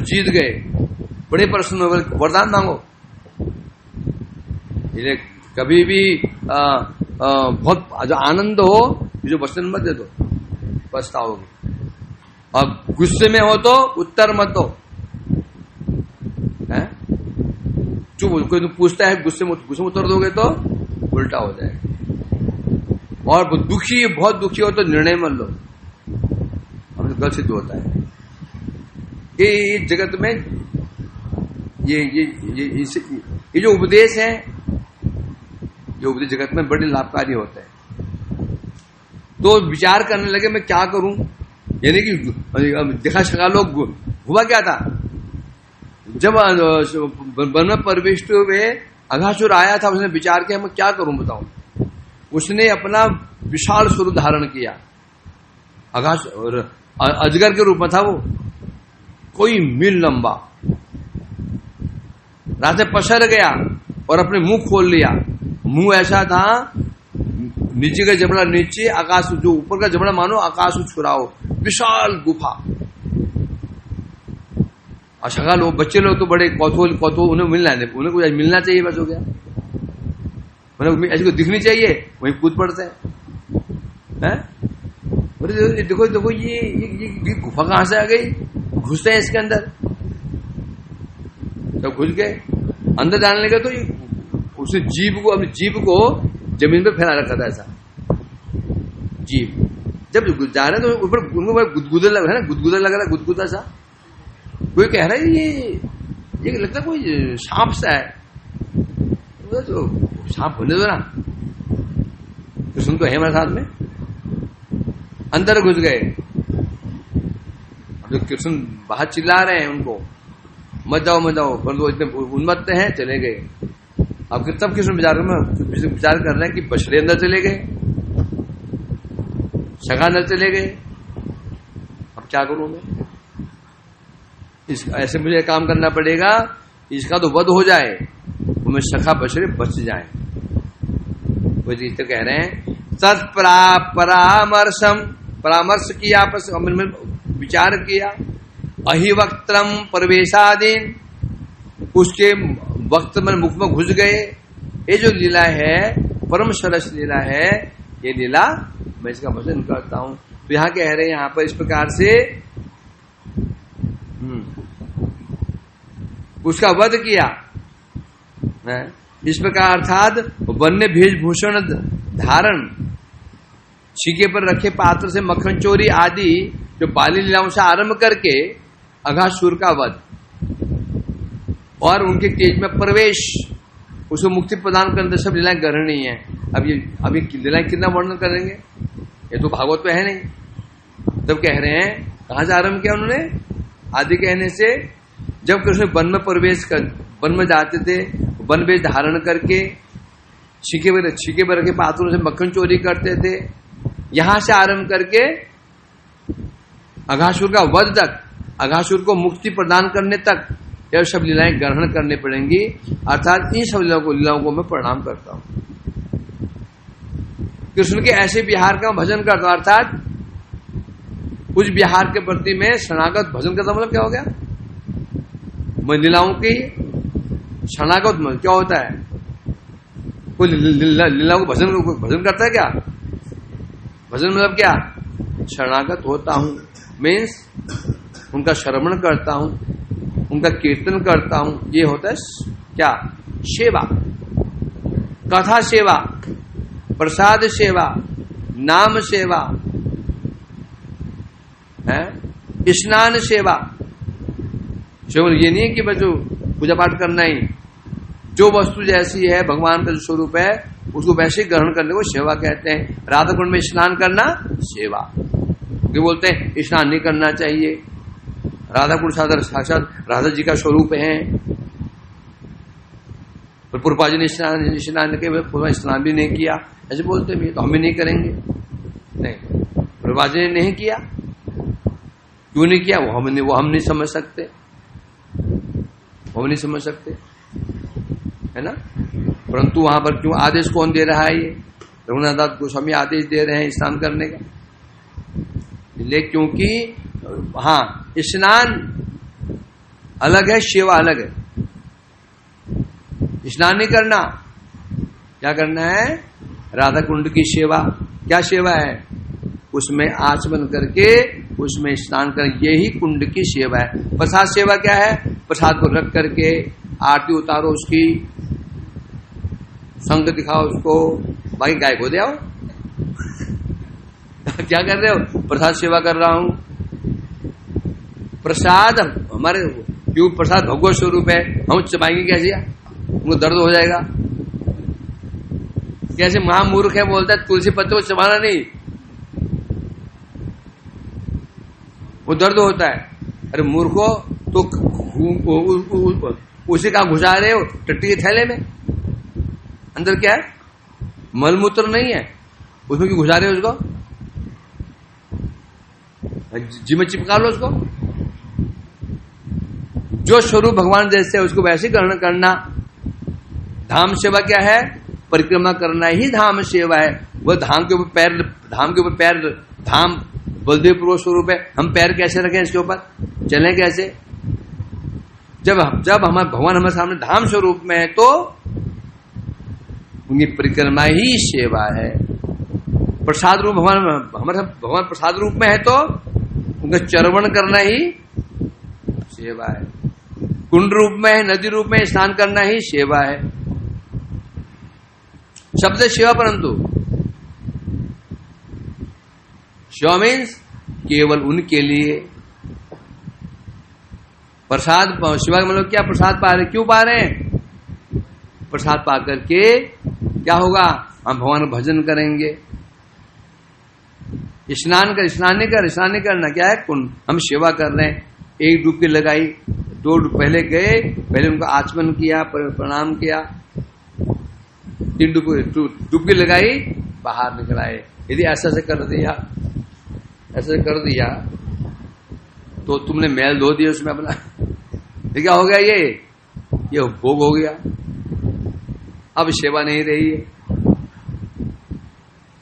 जीत गए, बड़े प्रसन्न हो गए, वरदान मांगो। इन्हें कभी भी बहुत जो आनंद हो, जो वचन मत दे दो, पछताओगे। और गुस्से में हो तो उत्तर मत दो, है चुप। कोई तो पूछता है, गुस्से में उत्तर दोगे तो उल्टा हो जाएगा। और बहुत दुखी हो तो निर्णय मत लो, हमें गलत सिद्ध होता है। ये जगत में ये जो उपदेश है, ये उपदेश जगत में बड़े लाभकारी होते हैं। तो विचार करने लगे मैं क्या करूं, यानी कि देखा शका लोग हुआ क्या था, जब वन में प्रविष्ट हुए अघासुर आया था, उसने विचार किया मैं क्या करूं बताऊं। उसने अपना विशाल स्वरूप धारण किया, अघासुर अजगर के रूप में था वो, कोई मील लंबा, रात में पसर गया और अपने मुंह खोल लिया। मुंह ऐसा था, नीचे का जबड़ा नीचे, आकाश जो ऊपर का जबड़ा मानो आकाश छुराओ, विशाल गुफा। और शगा लोग, बच्चे लोग तो बड़े कौतूहल उन्हें उन्हें कुछ मिलना चाहिए, बस हो गया, मतलब ऐसे को दिखनी चाहिए, वहीं कूद पड़ते हैं। देखो देखो ये गुफा कहां से आ गई, घुसते हैं इसके अंदर। जब घुस गए अंदर जाने लगे तो उसने अपनी जीभ को जमीन पे फैला रखा था ऐसा। जीभ जब जा रहे तो ऊपर उनको गुदगुदा लग रहा है ना, गुदगुदा लग रहा है, गुदगुदा सा। कोई कह रहा है ये लगता है कोई सांप सा है, तो सांप होने दो ना, कृष्ण तो है हमारे साथ में। अंदर घुस गए, अब जो कृष्ण बाहर चिल्ला रहे हैं उनको मत जाओ मत जाओ, परंतु इतने उन्मत्त हैं, चले गए। अब तब कृष्ण विचार कर रहे हैं कि बछड़े अंदर चले गए, सखा अंदर चले गए, अब क्या करूं मैं, ऐसे मुझे काम करना पड़ेगा, इसका तो वध हो जाए, तो मैं सखा बछड़े बच जाए। वो जी तो कह रहे हैं परामर्श किया, आपस में विचार किया। अहिवक्त्रम प्रवेशादीन, उसके वक्त में मुख में घुस गए। ये जो लीला है परम सरस लीला है, ये लीला मैं इसका भजन करता हूं। तो यहां कह रहे हैं, यहां पर इस प्रकार से उसका वध किया है। इस प्रकार अर्थात वन्य भेषभूषण धारण, छीके पर रखे पात्र से मक्खन चोरी आदि जो बाली लीलाओं से आरंभ करके अघासुर का वध और उनके तेज में प्रवेश, उसको मुक्ति प्रदान करने सब लीलाएं ग्रहणीय है। अब ये लीलाएं कितना वर्णन करेंगे, ये तो भागवत में है नहीं। तब कह रहे हैं कहां से आरंभ किया उन्होंने, आदि कहने से जब कृष्ण वन में प्रवेश कर, वन में जाते थे, वन वेश धारण करके छीके पर रखे पात्रों से मक्खन चोरी करते थे, यहां से आरंभ करके अघासुर का वध तक, अघासुर को मुक्ति प्रदान करने तक यह सब लीलाएं ग्रहण करने पड़ेंगी। अर्थात इन सब लीलाओं को मैं प्रणाम करता हूं, कृष्ण के ऐसे विहार का भजन करता हूं। अर्थात उस विहार के प्रति में शरणागत भजन करता, मतलब क्या हो गया, मैं लीलाओं की शरणागत मतलब क्या होता है, कोई लीलाओं को भजन करता है क्या, भजन मतलब क्या, शरणागत होता हूं, मीन्स उनका श्रवण करता हूं, उनका कीर्तन करता हूं, ये होता है क्या, सेवा, कथा सेवा, प्रसाद सेवा, नाम सेवा है, स्नान सेवा। ये नहीं है कि बस पूजा पाठ करना ही, जो वस्तु जैसी है भगवान का जो स्वरूप है उसको वैसे ग्रहण करने को सेवा कहते हैं। राधा कुंड में स्नान करना सेवा, जो बोलते हैं स्नान नहीं करना चाहिए, राधा कुंड साक्षात राधा जी का स्वरूप है, पर पुरपा जी ने स्नान के स्नान भी नहीं किया, ऐसे बोलते हैं, तो हम भी नहीं करेंगे। नहीं, पुरपा जी ने नहीं किया, क्यों नहीं किया वो हम नहीं समझ सकते, वो नहीं समझ सकते, है ना। परंतु वहां पर क्यों आदेश कौन दे रहा है, ये रघुनाथ दास गोस्वामी आदेश दे रहे हैं स्नान करने का, इसलिए क्योंकि हाँ स्नान अलग है, सेवा अलग है। स्नान नहीं करना, क्या करना है? राधा कुंड की सेवा। क्या सेवा है? उसमें आचमन करके उसमें स्नान कर, यही कुंड की सेवा है। प्रसाद सेवा क्या है? प्रसाद को रख करके आरती उतारो, उसकी संग दिखाओ उसको, बाकी गायब हो जाओ। क्या कर रहे हो? प्रसाद सेवा कर रहा हूं। प्रसाद हमारे क्यों? प्रसाद भगवत स्वरूप है, हम चबाएंगे कैसे? उनको दर्द हो जाएगा। कैसे महामूर्ख है, बोलता है तुलसी पत्ते को चबाना नहीं, वो दर्द होता है। अरे मूर्खो, तो उसे कहा घुसा रहे हो? टट्टी के थैले में अंदर क्या है? मलमूत्र नहीं है, उसमें क्यों घुसा रहे हो उसको? जी में चिपका लो उसको। जो स्वरूप भगवान जैसे है उसको वैसे करना। धाम सेवा क्या है? परिक्रमा करना ही धाम सेवा है। वह धाम के ऊपर पैर, धाम बलदेव पूर्व स्वरूप है। हम पैर कैसे रखें इसके ऊपर? चलें कैसे? जब हमारे भगवान हमारे सामने धाम स्वरूप में है तो उनकी परिक्रमा ही सेवा है। प्रसाद रूप हमारे भगवान प्रसाद रूप में है तो उनका चरवण करना ही सेवा है। कुंड रूप में है, नदी रूप में स्नान करना ही सेवा है। शब्द सेवा, परंतु सेवा मीन्स केवल उनके लिए। प्रसाद सेवा का मतलब क्या? प्रसाद पा रहे। क्यों पा रहे हैं? प्रसाद पा करके क्या होगा? हम भगवान का भजन करेंगे। स्नान नहीं करना। क्या है? कुंड। हम सेवा कर रहे हैं। एक डुबकी लगाई, 2 पहले गए, पहले उनको आचमन किया, प्रणाम किया, 3 डुबकी लगाई, बाहर निकल आए। यदि ऐसा से कर दिया तो तुमने मैल धो दिया उसमें अपना। ये क्या हो गया? ये भोग हो गया, अब सेवा नहीं रही है।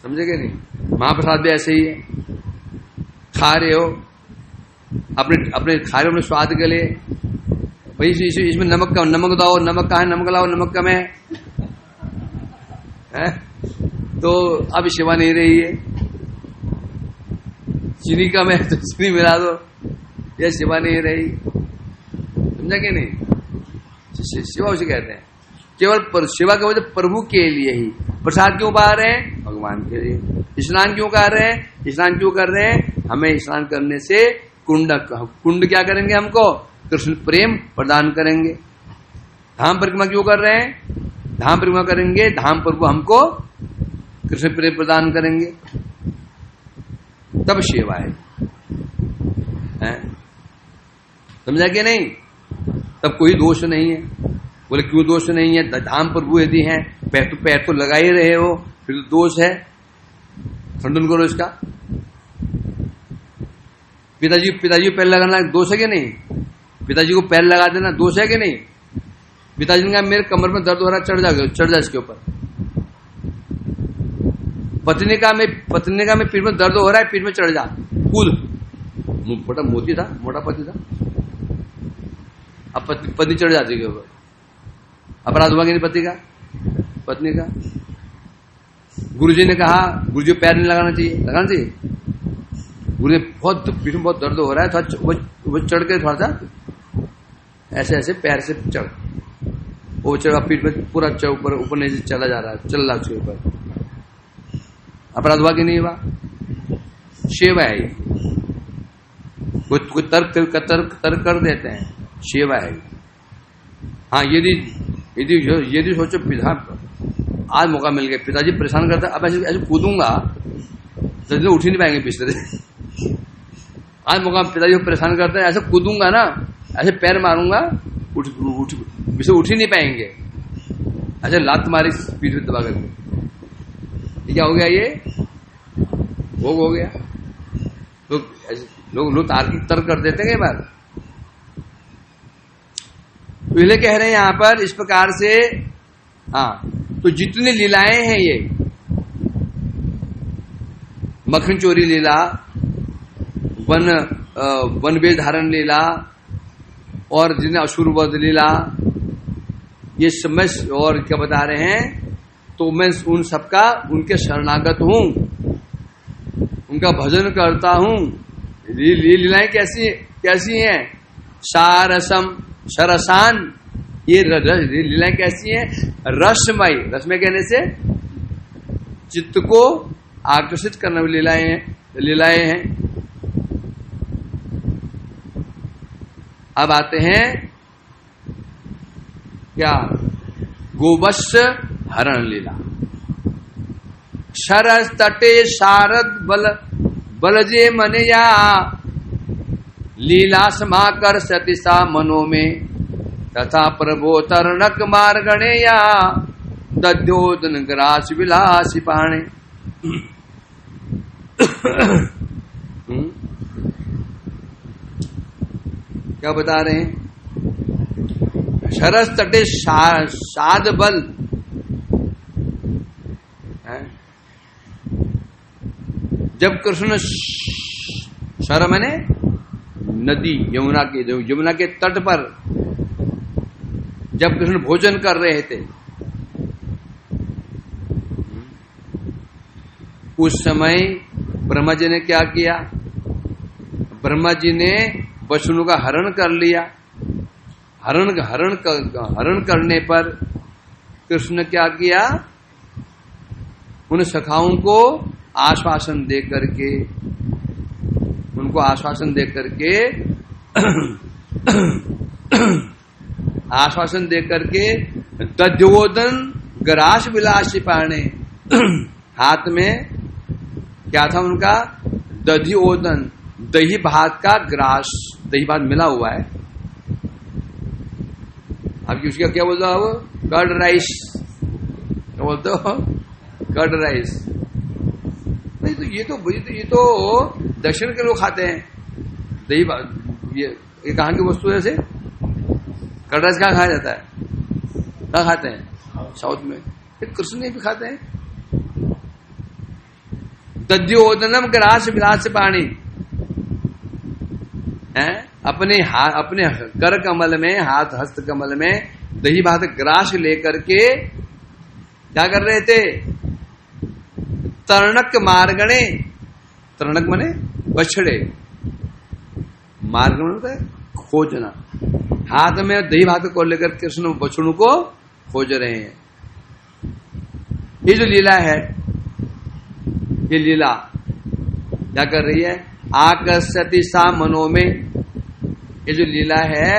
समझेगे नहीं? महाप्रसाद भी ऐसे ही है। खा रहे हो, अपने खा रहे हो अपने स्वाद के लिए। भाई इसमें नमक दाओ, नमक कहाँ है? नमक लाओ, नमक कम है? तो अब सेवा नहीं रही है। चीनी कम है तो चीनी मिला दो, यह सेवा नहीं रही। समझा कि नहीं? सेवा उसे कहते हैं। केवल सेवा का वजह प्रभु के लिए ही। प्रसाद क्यों पा रहे हैं? भगवान के लिए। स्नान क्यों कर रहे हैं? स्नान क्यों कर रहे हैं? हमें स्नान करने से कुंड क्या करेंगे? हमको कृष्ण प्रेम प्रदान करेंगे। धाम परिक्रमा क्यों कर रहे हैं? धाम परिक्रमा करेंगे, धाम प्रभु हमको कृष्ण प्रेम प्रदान करेंगे, तब सेवा है। समझा कि नहीं? तब कोई दोष नहीं है। बोले क्यों दोष नहीं है? धाम प्रभु यदि हैं, पैर तो लगा ही रहे हो, फिर तो दोष है। खंडन करो इसका। पिताजी पैर लगाना दोष है कि नहीं? पिताजी को पैर लगा देना दोष है कि नहीं? पिताजी ने कहा मेरे कमर में दर्द हो रहा है, चढ़ जा इसके ऊपर। पत्नी का मैं पीठ में दर्द हो रहा है, पीठ में चढ़ जा, कूद। मोटा पति था। अब पत्नी चढ़ जाती है ऊपर, अपराध हुआ कि नहीं पत्नी का? गुरुजी ने कहा, गुरुजी पैर नहीं लगाना चाहिए। गुरु ने पीठ में बहुत दर्द हो रहा है, थोड़ा वो चढ़ के थोड़ा सा ऐसे पैर से चढ़, वो चढ़ा पीठ में पूरा ऊपर नीचे चला जा रहा है, चल रहा उसके ऊपर। अपराध हुआ कि नहीं हुआ? सेवा है ये। कोई तर्क कर देते हैं, सेवा है। हाँ, यदि सोचो आज मौका मिल गया, पिताजी परेशान करता, अब ऐसे कूदूंगा तो उठ ही नहीं पाएंगे पिछले दिन। आज मौका पिताजी को परेशान करता है, ऐसे कूदूंगा ना, ऐसे पैर मारूंगा, उठ ही नहीं पाएंगे। ऐसे लात मारी पीठ में दबा करके, क्या हो गया? ये भोग हो गया। लोग तार्किक तर्क कर देते हैं कई बार। पहले कह रहे हैं यहां पर इस प्रकार से। हाँ, तो जितनी लीलाएं हैं ये, मक्खन चोरी लीला, वन वनवेश धारण लीला और जिन्हें असुरवध लीला, ये सब मैं और क्या बता रहे हैं, तो मैं उन सबका उनके शरणागत हूं, उनका भजन करता हूं। लीलाएं कैसी हैं? सारसम सरसान, ये लीलाएं कैसी हैं? रसमय, रसमय कहने से चित्त को आकर्षित करने वाली लीलाएं हैं। अब आते हैं क्या? गोवत्स हरण लीला। शरस तटे शारद बलजे मनया, लीला समाकर सतिसा मनो में, तथा प्रभो तरणक मार्गणेया, दध्योदन ग्रास विलासी पाणे। क्या बता रहे हैं? शरस तटे साध बल, जब कृष्ण शर मैंने नदी यमुना के तट पर जब कृष्ण भोजन कर रहे थे, उस समय ब्रह्मा जी ने क्या किया? ब्रह्मा जी ने वसुओं का हरण कर लिया। हरण करने पर कृष्ण क्या किया? उन सखाओं को आश्वासन दे करके, उनको आश्वासन दे करके आश्वासन दे करके दध्योदन ग्रास विलासी पाणे, हाथ में क्या था उनका? दध्योदन, दही भात का ग्रास, दही भात मिला हुआ है। अब उसका क्या बोलते हो? कर्ड राइस, क्या बोलते हो? Curd rice. नहीं तो ये तो दक्षिण के लोग खाते हैं दही भात। ये कहाँ की वस्तु है? ऐसे कर्ड राइस कहाँ खाया जाता है? कहाँ खाते हैं? साउथ में। कृष्ण ने भी खाते हैं। दध्योदनम ग्रास विलास पाणी, अपने कर कमल में, हाथ हस्त कमल में दही भात ग्रास लेकर के क्या कर रहे थे? तरणक मार्गणे, तरणक माने बछड़े, मार्ग होता है खोजना। हाथ में दही भात को लेकर कृष्ण बछड़ों को खोज रहे हैं। ये जो लीला है, ये लीला क्या कर रही है? आकर्षति सा मनो में, ये जो लीला है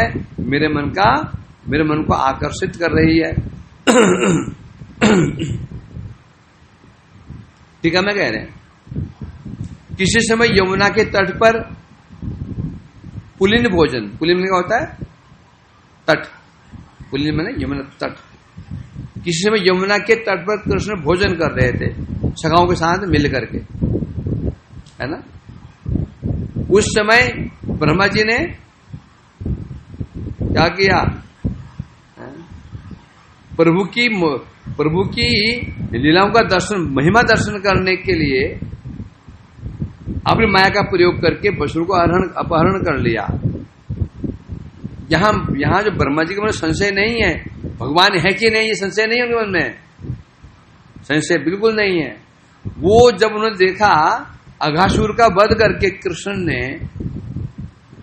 मेरे मन को आकर्षित कर रही है। ठीक है, मैं कह रहे हैं किसी समय यमुना के तट पर पुलिन भोजन, पुलिन क्या होता है? तट, पुलिन माने यमुना तट। किसी समय यमुना के तट पर कृष्ण भोजन कर रहे थे सखाओं के साथ मिल करके, है ना। उस समय ब्रह्मा जी ने क्या किया? प्रभु की लीलाओं का दर्शन, महिमा दर्शन करने के लिए अपनी माया का प्रयोग करके बसुर को अपहरण कर लिया। यहां जो ब्रह्मा जी के मन में संशय नहीं है, भगवान है कि नहीं, ये संशय नहीं है उनके मन में, संशय बिल्कुल नहीं है। वो जब उन्होंने देखा अघासुर का वध करके कृष्ण ने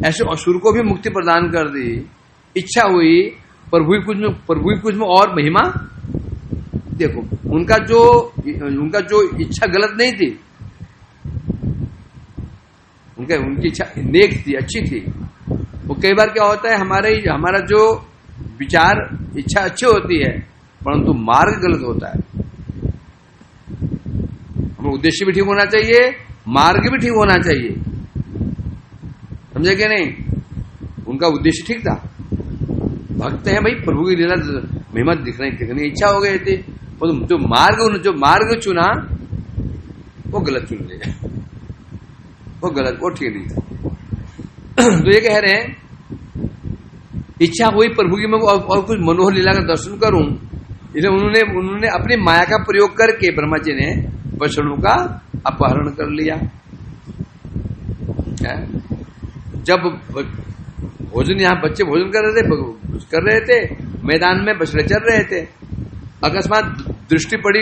ऐसे असुर को भी मुक्ति प्रदान कर दी, इच्छा हुई प्रभु कुछ में और महिमा देखो। उनका जो इच्छा गलत नहीं थी, उनकी इच्छा नेक थी, अच्छी थी। वो कई बार क्या होता है, हमारा जो विचार इच्छा अच्छी होती है परंतु मार्ग गलत होता है। हमें उद्देश्य भी ठीक होना चाहिए, मार्ग भी ठीक होना चाहिए, समझे कि नहीं। उनका उद्देश्य ठीक था, भक्त हैं भाई, प्रभु की लीला महिमा दिखने की इच्छा हो गई थी, जो मार्ग चुना वो गलत चुन लिया, वो गलत, वो ठीक नहीं था। तो ये कह रहे हैं इच्छा हुई प्रभु की मैं और कुछ मनोहर लीला का दर्शन करूं, इसलिए उन्होंने अपनी माया का प्रयोग करके ब्रह्मा जी ने वैष्णव का अपहरण कर लिया। जब भोजन, यहाँ बच्चे भोजन कर रहे थे, मैदान में बछड़े चल रहे थे, अकस्मात दृष्टि पड़ी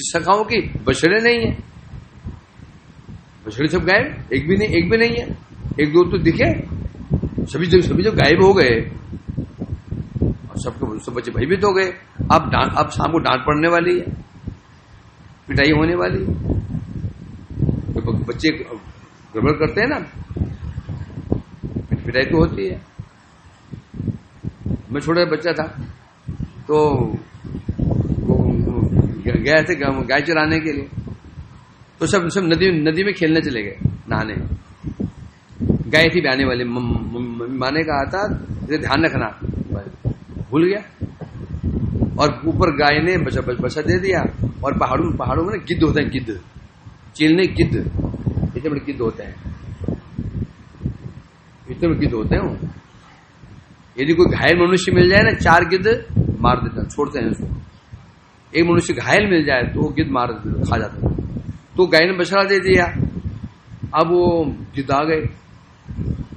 सखाओं की, बछड़े नहीं है, बछड़े सब गायब, एक भी नहीं है, एक दो तो दिखे, सभी जब गायब हो गए और सब बच्चे भयभीत हो गए। अब शाम को डांट पड़ने वाली है, पिटाई होने वाली है, तो बच्चे गड़बड़ करते हैं ना, पिटाई तो होती है। मैं छोटा बच्चा था तो गए थे गाय चराने के लिए, तो सब नदी में खेलने चले गए, नहाने। गाय थी ब्याने वाली, माँ ने कहा था ध्यान रखना, भूल गया, और ऊपर गाय ने बच्चा दे दिया। और पहाड़ों में ना गिद्ध होते हैं, गिद्ध, चील नहीं, गिद्ध, इतने बड़े गिद्ध होते हैं, इतने बड़े गिद्ध होते हैं वो। यदि कोई घायल मनुष्य मिल जाए ना, 4 गिद्ध मार देता, छोड़ते हैं उसको। एक मनुष्य घायल मिल जाए तो वो गिद्ध मार देते, खा जाता है। तो गाय ने बछड़ा दे दिया, अब वो गिद्ध आ गए,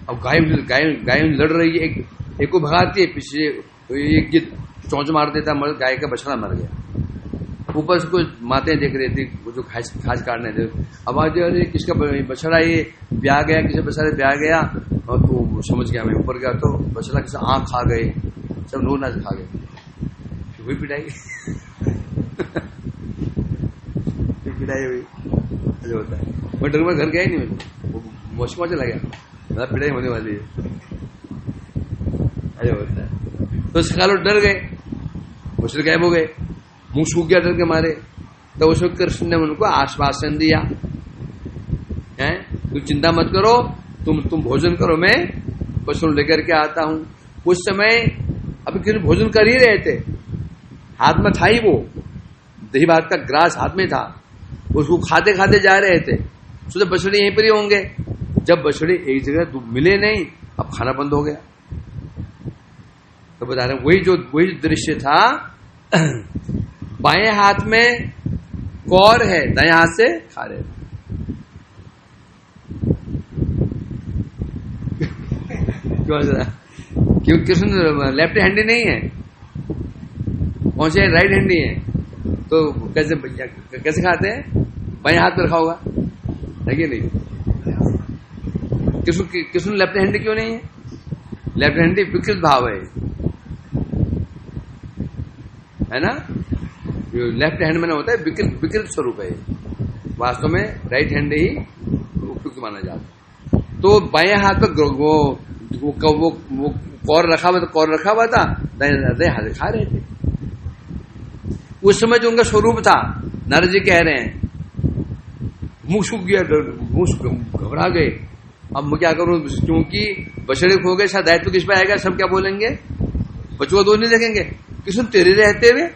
अब गाय लड़ रही है, एक को भगाती है, पीछे तो एक गिद्ध चौंच मार देता, गाय का बछड़ा मर गया। ऊपर से कुछ मातें देख रही थी, जो घास काटने थे, आवाज अरे किसका बछड़ा ये ब्याह गया, किसी बछड़ा ब्याह गया, और तो समझ गया। मैं ऊपर गया तो बछड़ा किसी आँख खा गए, सब नोर नाच खा गए, हुई पिटाई पिटाई हुई, जो होता है। मैं डर में घर गया ही नहीं, मौसम चला गया, पिटाई होने वाली है, ऐसा होता है। तो सखा लोग डर गए, बछड़े गायब हो गए, मुंह सूख गया डर के मारे। तो उसमें कृष्ण ने उनको आश्वासन दिया, हैं तुम चिंता मत करो, तुम भोजन करो, मैं बछड़ों लेकर के आता हूं। उस समय अभी कृष्ण भोजन कर ही रहे थे, हाथ में था ही वो दही भात का ग्रास हाथ में था, उसको खाते खाते जा रहे थे। सोचा बछड़े यहीं पर ही होंगे, जब बछड़े एक जगह मिले नहीं, अब खाना बंद हो गया। तो बता रहे वही दृश्य था, बाएं हाथ में कौर है, दाएं हाथ से खा रहे। क्यों कृष्ण लेफ्ट हैंडी नहीं है, कौन से राइट हैंडी है, तो कैसे खाते हैं, बाएं हाथ में रखा होगा, है कि नहीं। कृष्ण लेफ्ट हैंडी क्यों नहीं है, लेफ्ट हैंडी विकृत भाव है ना, लेफ्ट हैंड में ना होता है, विकृत स्वरूप है, वास्तव में राइट हैंड ही उपयुक्त माना जाता है। तो बाएं हाथ पर वो कौर रखा हुआ था, दाएं हाथ खा रहे थे। उस समय जो उनका स्वरूप था, नारद जी कह रहे हैं, मुंह सूख गया, मुंह घबरा गए, अब मैं क्या करूं, क्योंकि बछड़े खो गए, शायद दायित्व किस पे आएगा, सब क्या बोलेंगे, बच्चों को नहीं देखेंगे, कृष्ण तेरे रहते हुए,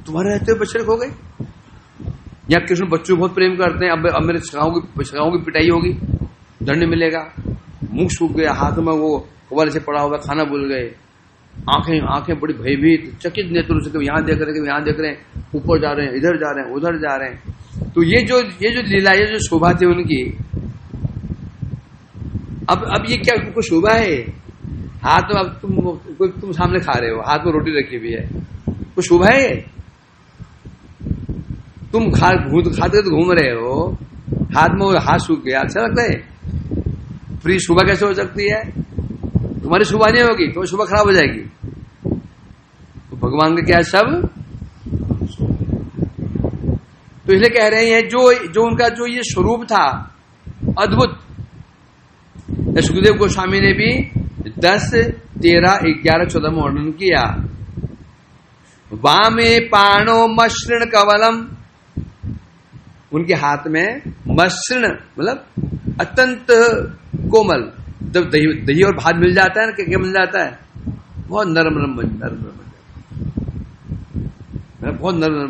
तुम्हारे रहते हुए बछड़े खो गए। या कृष्ण बच्चों को बहुत प्रेम करते हैं, अब मेरे सखाओं की पिटाई होगी, दंड मिलेगा। मुंह सूख गया, हाथ में वो वाले से पड़ा हुआ, खाना भूल गए, आंखें बड़ी भयभीत, चकित नेत्र से, यहां देख रहे हैं, ऊपर जा रहे हैं, इधर जा रहे हैं, उधर जा रहे हैं। तो ये जो लीला, ये जो शोभा थी उनकी, अब ये क्या कोई शोभा है, हाथ में अब तुम सामने खा रहे हो, हाथ में रोटी रखी हुई है, कोई शोभा है, तुम खाते तो घूम रहे हो, हाथ में हाथ सूख गया, अच्छा लगता है, फ्री शोभा कैसे हो सकती है, तुम्हारी शोभा नहीं होगी, तो शोभा खराब हो जाएगी। तो भगवान का क्या सब, तो इसलिए कह रहे हैं जो उनका जो ये स्वरूप था अद्भुत। सुखदेव गोस्वामी ने भी 10, 13, 11, 14 में वर्णन किया। वामे पाणो मसृण कवलम, उनके हाथ में मसृण मतलब अत्यंत कोमल, जब दही और भात मिल जाता है ना, क्या मिल जाता है, बहुत नरम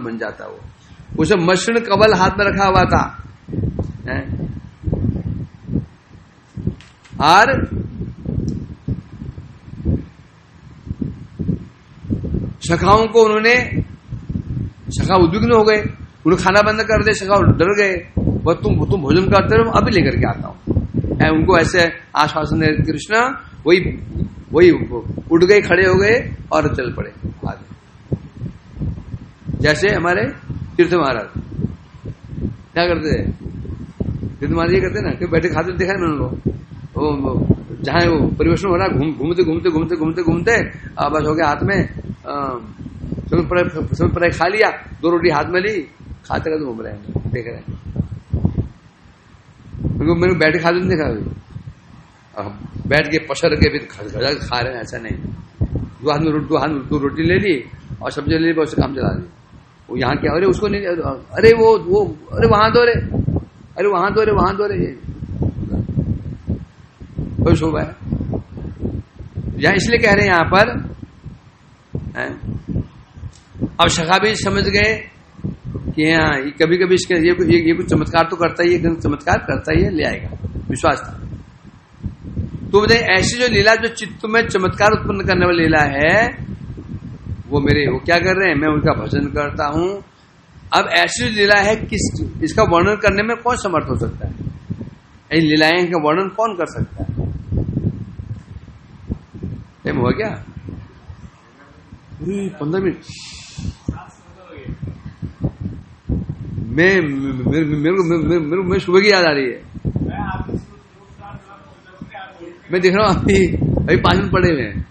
बन जाता है वो। उसे मसृण कवल हाथ में रखा हुआ था, और सखाओं को सखा उद्विग्न हो गए, उन्हें खाना बंद कर दे, सखा डर गए, वो तुम भोजन करते रहो, अभी लेकर के आता हूं। उनको ऐसे आश्वासन दे कृष्ण, वही उठ गए, खड़े हो गए और चल पड़े आगे। जैसे हमारे तीर्थ महाराज क्या करते थे, तीर्थ महाराज ये करते ना कि बैठे खाते देखा है मैंने उनको, वो जहां वो परिवेशन हो रहा घूमते घूमते घूमते घूमते घूमते बस हो गया हाथ में सब पर खा लिया, 2 रोटी हाथ में ली, खाते रहते घूम रहे हैं, देख रहे हैं। मेरे बैठ के खाते नहीं देखा, बैठ के पसर के फिर खा रहे हैं, ऐसा नहीं। 2 हाथ में 2 रोटी ले ली और सब्जी ले ली, उससे काम चला दी। वो यहाँ क्या, अरे उसको नहीं, अरे वो अरे वहां दो रे, अरे वहां दो रे, वहां दो रे, कोई शोभा है यहाँ। इसलिए कह रहे हैं यहाँ पर अब सखा भी समझ गए कि हाँ कभी कभी इसके ये कुछ चमत्कार तो करता ही है, चमत्कार करता ही है, ले आएगा, विश्वास था। तो बताइए ऐसी जो लीला, जो चित्त में चमत्कार उत्पन्न करने वाली लीला है, वो क्या कर रहे हैं, मैं उनका भजन करता हूं। अब ऐसी लीला है इसका वर्णन करने में कौन समर्थ हो सकता है? इन लीलाएं का वर्णन कौन कर सकता है? टाइम हुआ क्या? 15 मिनट। मेरे सुबह की याद आ रही है। मैं देख रहा हूँ अभी 5 मिनट पड़े हुए हैं।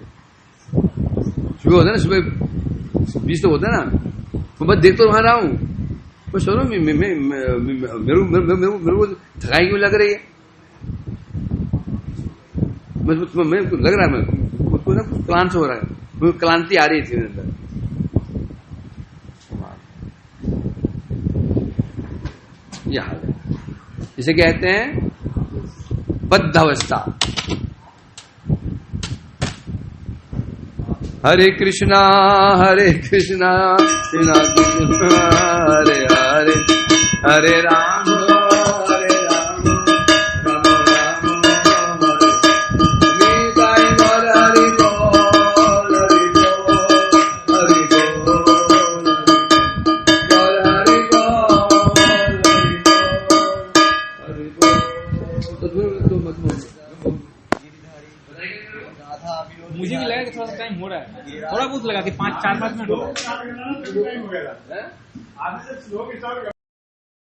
सुबह होता है ना, सुबह 20 तो होता है ना, मैं बस देख तो वहां रहा हूँ, तो सुनो मेरे को थकाई क्यों लग रही है? मैं लग रहा है मुझको ना कुछ क्लांत हो रहा है, मुझे क्लांति आ रही थी मेरे अंदर। यह हाल है, इसे कहते हैं बद्ध अवस्था। हरे कृष्णा कृष्णा कृष्णा हरे हरे, हरे राम हरे राम, राम राम हरे गीताय बोल हरि बोल, हरि बोल, हरि बोल, हरि बोल, मुझे भी लगा कि थोड़ा टाइम हो रहा है, थोड़ा बहुत लगा कि 4-5 मिनट हो रहा है।